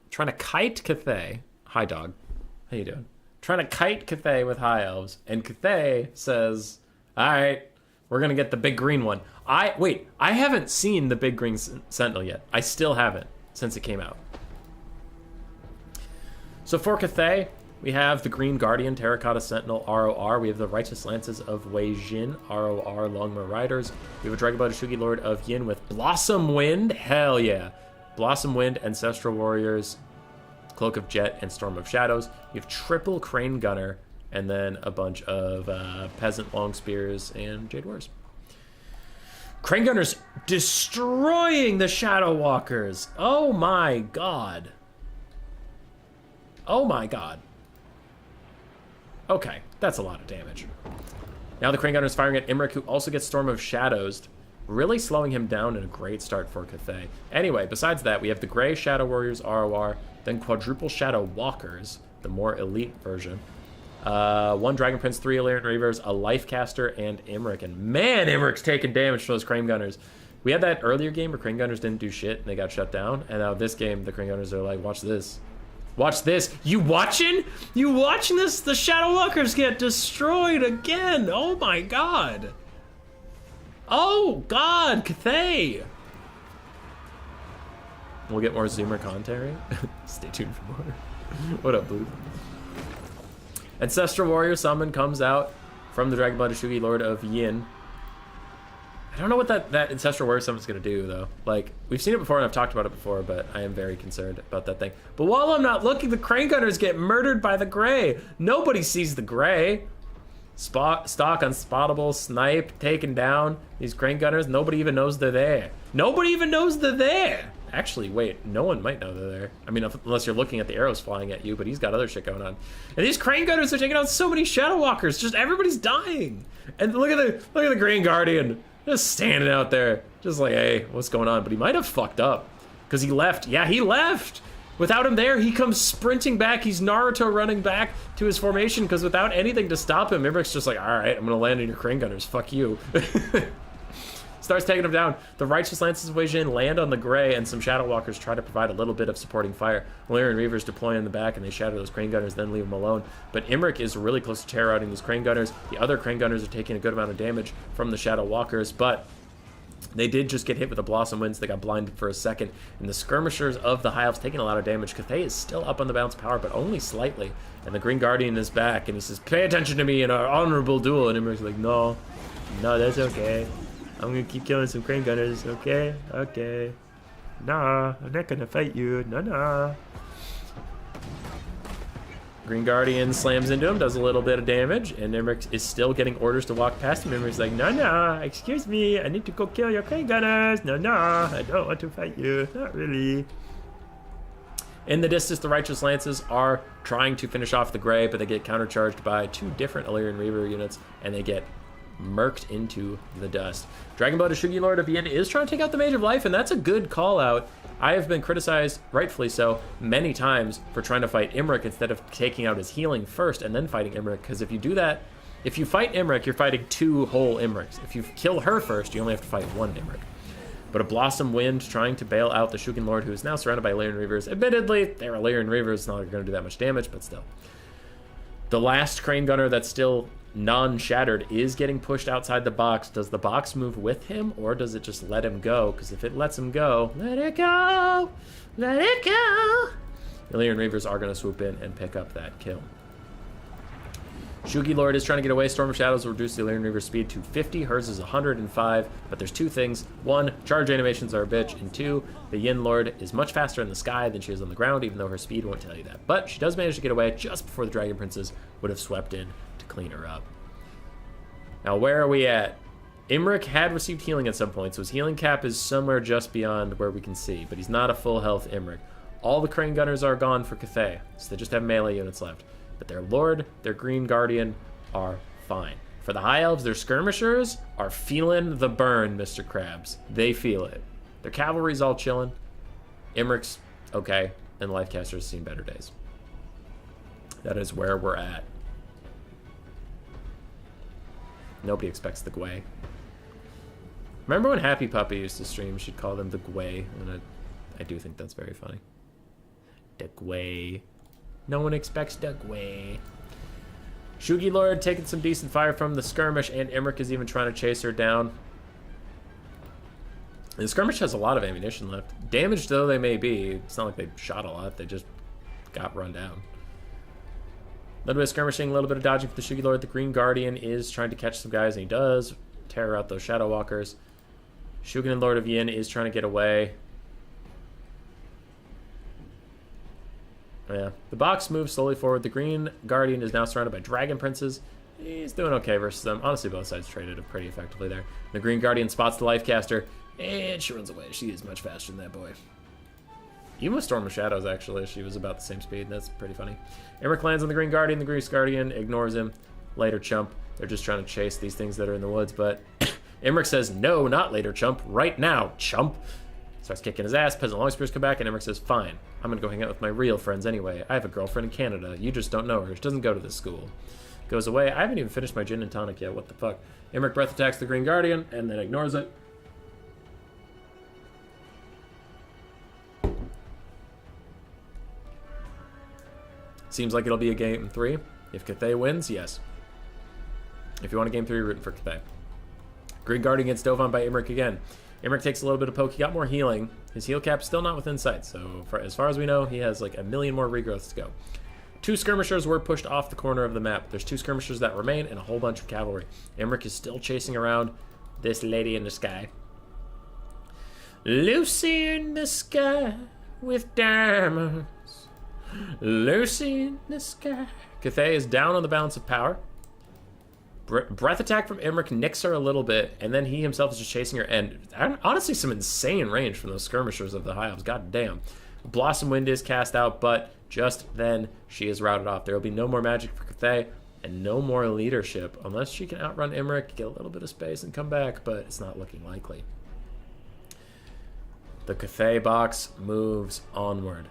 Trying to kite Cathay. Hi, dog. How you doing? Trying to kite Cathay with High Elves, and Cathay says, all right, we're going to get the big green one. I haven't seen the big green Sentinel yet. I still haven't since it came out. So for Cathay, we have the Green Guardian, Terracotta Sentinel, ROR. We have the Righteous Lances of Wei Jin, ROR, Longma Riders. We have a Dragonblood Shugi Lord of Yin with Blossom Wind. Hell yeah. Blossom Wind, Ancestral Warriors, Cloak of Jet, and Storm of Shadows. You have triple Crane Gunner, and then a bunch of Peasant Long Spears and Jade Wars. Crane Gunner's destroying the Shadow Walkers. Oh my god. Oh my god. Okay, that's a lot of damage. Now the Crane Gunner is firing at Imrik, who also gets Storm of Shadows, really slowing him down in a great start for Cathay. Anyway, besides that, we have the Grey Shadow Warriors ROR, then Quadruple Shadow Walkers, the more elite version. One Dragon Prince, 3 Illyrian Reavers, a Lifecaster, and Imrik. And man, Imrik's taking damage from those Crane Gunners. We had that earlier game where Crane Gunners didn't do shit and they got shut down. And now this game, the Crane Gunners are like, watch this. Watch this. You watching? You watching this? The Shadow Walkers get destroyed again. Oh my god. Oh god, Cathay. We'll get more Zoomer commentary. Stay tuned for more. What up, Blue? Ancestral Warrior Summon comes out from the Dragonblood Shugi Lord of Yin. I don't know what that Ancestral Warrior Summon's going to do, though. Like, we've seen it before and I've talked about it before, but I am very concerned about that thing. But while I'm not looking, the Crane Gunners get murdered by the Grey. Nobody sees the Grey. Stock unspottable, snipe, taken down. These Crane Gunners, nobody even knows they're there. Nobody even knows they're there. Actually, wait, no one might know they're there. I mean, unless you're looking at the arrows flying at you, but he's got other shit going on. And these Crane Gunners are taking out so many Shadow Walkers. Just everybody's dying. And look at the Green Guardian. Just standing out there, just like, hey, what's going on? But he might have fucked up, because he left. Yeah, he left. Without him there, he comes sprinting back. He's Naruto running back to his formation, because without anything to stop him, Imrik's just like, all right, I'm going to land on your Crane Gunners. Fuck you. Starts taking him down. The Righteous Lances of Wei Jin land on the Grey, and some Shadow Walkers try to provide a little bit of supporting fire. Illyrian Reavers deploy in the back, and they shatter those Crane Gunners, then leave them alone. But Imrik is really close to terror-outing these Crane Gunners. The other Crane Gunners are taking a good amount of damage from the Shadow Walkers, but they did just get hit with the Blossom Winds. They got blinded for a second. And the Skirmishers of the High Elves taking a lot of damage. Cathay is still up on the balance power, but only slightly. And the Green Guardian is back, and he says, pay attention to me in our honorable duel. And Imrik's like, no, that's okay. I'm gonna keep killing some Crane Gunners, okay? Okay. Nah, I'm not gonna fight you. Nah. Green Guardian slams into him, does a little bit of damage, and Imrik is still getting orders to walk past him. Imrik's like, nah, excuse me, I need to go kill your Crane Gunners. Nah, I don't want to fight you. Not really. In the distance, the Righteous Lances are trying to finish off the Grey, but they get countercharged by two different Illyrian Reaver units, and they get murked into the dust. Dragonblood Shugi Lord of Yin is trying to take out the Mage of Life, and that's a good call out. I have been criticized, rightfully so, many times for trying to fight Imrik instead of taking out his healing first and then fighting Imrik, because if you do that, if you fight Imrik, you're fighting two whole Imriks. If you kill her first, you only have to fight one Imrik. But a Blossom Wind trying to bail out the Shugen Lord, who is now surrounded by Illyrian Reavers. Admittedly, they're Illyrian Reavers, not going to do that much damage, but still. The last Crane Gunner that's still non-shattered is getting pushed outside the box. Does the box move with him, or does it just let him go? Because if it lets him go, let it go, let it go. Illyrian Reavers are going to swoop in and pick up that kill. Shugi Lord is trying to get away. Storm of Shadows will reduce the Illyrian Reaver's speed to 50. Hers is 105, but there's two things. One, charge animations are a bitch, and two, the Yin Lord is much faster in the sky than she is on the ground, even though her speed won't tell you that. But she does manage to get away just before the Dragon Princes would have swept in to clean her up. Now, where are we at? Imrik had received healing at some point, so his healing cap is somewhere just beyond where we can see, but he's not a full health Imrik. All the Crane Gunners are gone for Cathay, so they just have melee units left. But their Lord, their Green Guardian are fine. For the High Elves, their Skirmishers are feeling the burn, Mr. Krabs. They feel it. Their cavalry's all chilling. Imrik's okay, and Lifecaster's seen better days. That is where we're at. Nobody expects the Gwei. Remember when Happy Puppy used to stream? She'd call them the Gwei, and I do think that's very funny. The Gwei. No one expects the Gwei. Shugi Lord taking some decent fire from the skirmish, and Imrik is even trying to chase her down. And the skirmish has a lot of ammunition left. Damaged though they may be, it's not like they shot a lot, they just got run down. A little bit of skirmishing, a little bit of dodging for the Shugi Lord. The Green Guardian is trying to catch some guys, and he does. Tear out those Shadow Walkers. Shugen and Lord of Yin is trying to get away. Yeah, the box moves slowly forward. The Green Guardian is now surrounded by Dragon Princes. He's doing okay versus them. Honestly, both sides traded it pretty effectively there. The Green Guardian spots the Life Caster, and she runs away. She is much faster than that boy. Even with Storm of Shadows, actually, she was about the same speed. That's pretty funny. Imrik lands on the Green Guardian. The Green Guardian ignores him. Later, chump. They're just trying to chase these things that are in the woods, but Imrik says, no, not later, chump. Right now, chump. Starts kicking his ass. Peasant Longspears come back, and Imrik says, fine. I'm going to go hang out with my real friends anyway. I have a girlfriend in Canada. You just don't know her. She doesn't go to this school. Goes away. I haven't even finished my gin and tonic yet. What the fuck? Imrik breath attacks the Green Guardian, and then ignores it. Seems like it'll be a game 3. If Cathay wins, yes. If you want a game 3, you're rooting for Cathay. Green Guardian gets dove on by Imrik again. Imrik takes a little bit of poke. He got more healing. His heal cap's still not within sight, so as far as we know, he has like a million more regrowths to go. 2 skirmishers were pushed off the corner of the map. There's 2 skirmishers that remain and a whole bunch of cavalry. Imrik is still chasing around this lady in the sky. Lucy in the sky with diamonds. Lucy in the sky. Cathay is down on the balance of power. Breath attack from Imrik nicks her a little bit, and then he himself is just chasing her. And honestly, some insane range from those skirmishers of the High Elves. God damn. Blossom Wind is cast out, but just then she is routed off. There will be no more magic for Cathay and no more leadership unless she can outrun Imrik, get a little bit of space, and come back, but it's not looking likely. The Cathay box moves onward.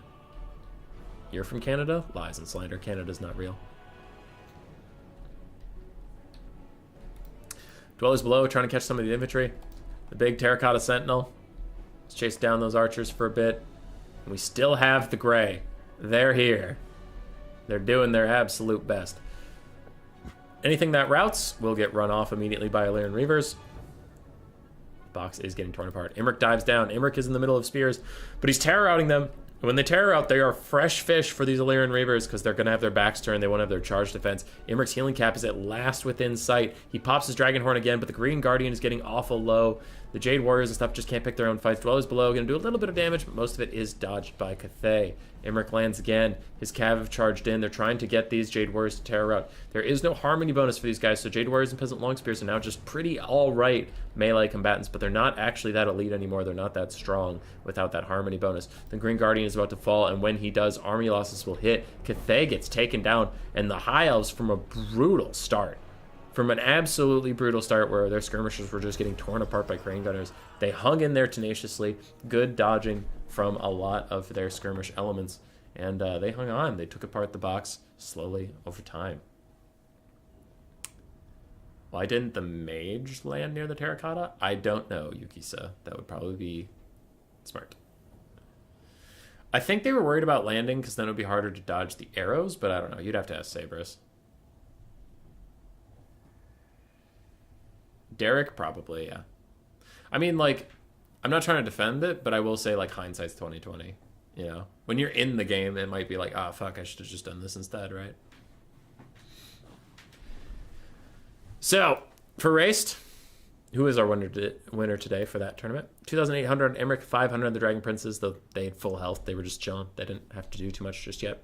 You're from Canada? Lies and slander. Canada's not real. Dwellers below trying to catch some of the infantry. The big Terracotta Sentinel. Let's chase down those archers for a bit. And we still have the Grey. They're here. They're doing their absolute best. Anything that routes will get run off immediately by Illyrian Reavers. Box is getting torn apart. Imrik dives down. Imrik is in the middle of spears, but he's terror routing them. When they terror out, they are fresh fish for these Illyrian Reavers because they're going to have their backs turned. They won't have their charge defense. Imrik's healing cap is at last within sight. He pops his Dragon Horn again, but the Green Guardian is getting awful low. The Jade Warriors and stuff just can't pick their own fights. Dwellers below going to do a little bit of damage, but most of it is dodged by Cathay. Imrik lands again. His Cav have charged in. They're trying to get these Jade Warriors to terror out. There is no harmony bonus for these guys, so Jade Warriors and Peasant Longspears are now just pretty alright melee combatants, but they're not actually that elite anymore. They're not that strong without that harmony bonus. The Green Guardian is about to fall, and when he does, army losses will hit. Cathay gets taken down, and the High Elves from a brutal start. From an absolutely brutal start where their skirmishers were just getting torn apart by crane gunners, they hung in there tenaciously. Good dodging from a lot of their skirmish elements, and they hung on. They took apart the box slowly over time. Why didn't the mage land near the terracotta? I don't know, Yukisa. That would probably be smart. I think they were worried about landing because then it would be harder to dodge the arrows, but I don't know. You'd have to ask Sabris. Derek, probably, yeah. I mean, like, I'm not trying to defend it, but I will say, like, hindsight's 20/20. You know, when you're in the game, it might be like, ah, fuck, I should have just done this instead, right? So, for Raced, who is our winner today for that tournament? 2,800 on Imrik, 500 on the Dragon Princes, though they had full health. They were just chilling. They didn't have to do too much just yet.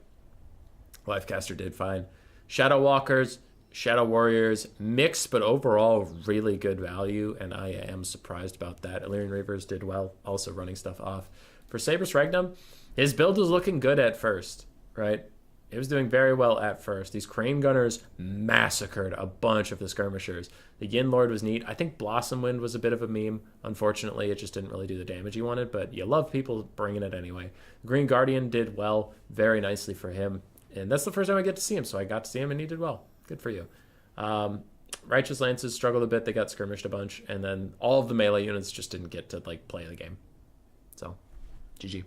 Lifecaster did fine. Shadow Walkers, Shadow Warriors, mixed, but overall really good value, and I am surprised about that. Illyrian Reavers did well, also running stuff off. For Sabris Regnum, his build was looking good at first, right? It was doing very well at first. These Crane Gunners massacred a bunch of the skirmishers. The Yin Lord was neat. I think Blossom Wind was a bit of a meme. Unfortunately, it just didn't really do the damage he wanted, but you love people bringing it anyway. Green Guardian did well, very nicely for him. And that's the first time I get to see him, so I got to see him and he did well. Good for you. Righteous Lances struggled a bit. They got skirmished a bunch. And then all of the melee units just didn't get to, like, play the game. So, GG.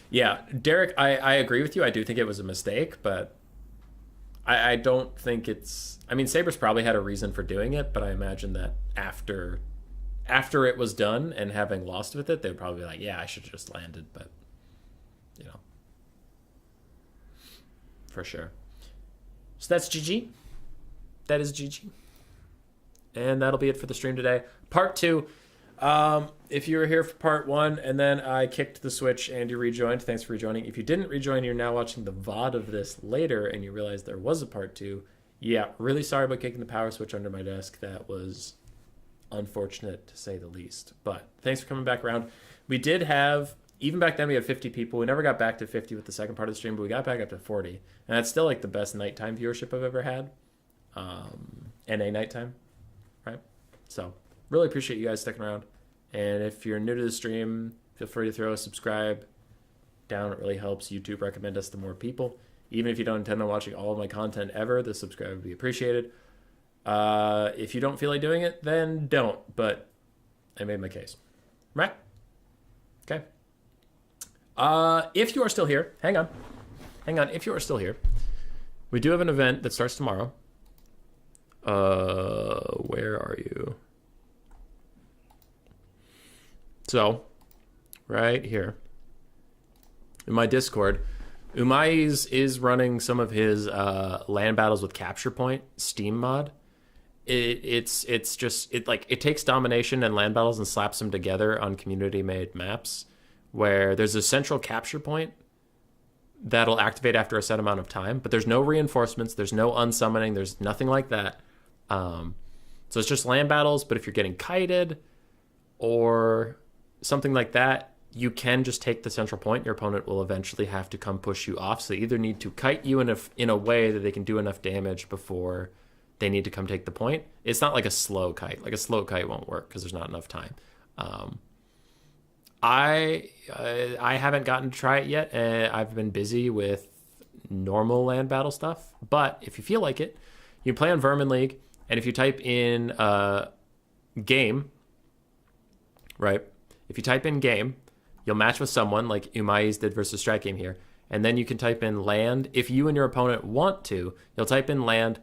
Yeah, Derek, I agree with you. I do think it was a mistake, but I don't think it's... I mean, Sabres probably had a reason for doing it, but I imagine that after it was done and having lost with it, they would probably be like, yeah, I should have just landed, but, you know. For sure. So that's GG. That is GG. And that'll be it for the stream today. Part 2. If you were here for part 1 and then I kicked the switch and you rejoined, thanks for rejoining. If you didn't rejoin, you're now watching the VOD of this later and you realize there was a part 2. Yeah, really sorry about kicking the power switch under my desk. That was unfortunate to say the least. But thanks for coming back around. We did have... Even back then, we had 50 people. We never got back to 50 with the second part of the stream, but we got back up to 40. And that's still like the best nighttime viewership I've ever had. NA nighttime, right? So really appreciate you guys sticking around. And if you're new to the stream, feel free to throw a subscribe down. It really helps YouTube recommend us to more people. Even if you don't intend on watching all of my content ever, the subscribe would be appreciated. If you don't feel like doing it, then don't. But I made my case. Right? Okay. If you are still here, hang on. If you are still here, we do have an event that starts tomorrow. Where are you? So, right here in my Discord, Umai's is running some of his land battles with capture point Steam mod. It's just it takes domination and land battles and slaps them together on community made maps, where there's a central capture point that'll activate after a set amount of time, but there's no reinforcements, there's no unsummoning, there's nothing like that. So it's just land battles, but if you're getting kited or something like that, you can just take the central point. Your opponent will eventually have to come push you off, so they either need to kite you in a way that they can do enough damage before they need to come take the point. It's not like a slow kite. Like a slow kite won't work because there's not enough time. I haven't gotten to try it yet. I've been busy with normal land battle stuff. But if you feel like it, you can play on Vermin League. And if you type in game, right? If you type in game, you'll match with someone like Umai's did versus Strat Game here. And then you can type in land. If you and your opponent want to, you'll type in land.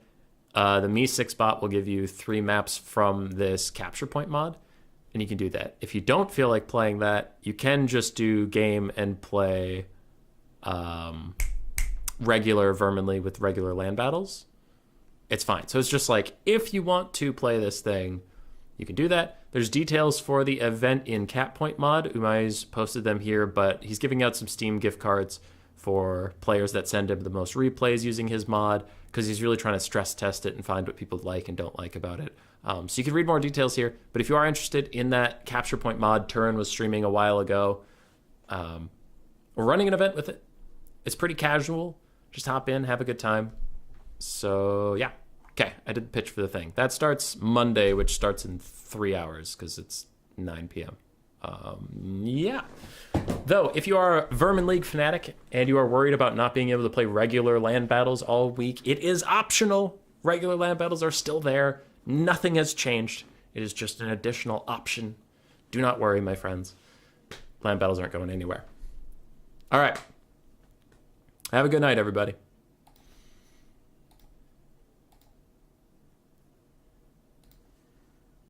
The Me6 bot will give you 3 maps from this capture point mod. And you can do that. If you don't feel like playing that, you can just do game and play regular Vermin League with regular land battles. It's fine. So it's just like, if you want to play this thing, you can do that. There's details for the event in Cap Point mod. Umai's posted them here, but he's giving out some Steam gift cards for players that send him the most replays using his mod, because he's really trying to stress test it and find what people like and don't like about it. So you can read more details here, but if you are interested in that capture point mod, Turin was streaming a while ago. We're running an event with it. It's pretty casual. Just hop in, have a good time. So yeah. Okay, I did the pitch for the thing. That starts Monday, which starts in 3 hours because it's 9 p.m. Yeah. Though, if you are a Vermin League fanatic and you are worried about not being able to play regular land battles all week, it is optional. Regular land battles are still there. Nothing has changed. It is just an additional option. Do not worry, my friends. Land battles aren't going anywhere. All right. Have a good night, everybody.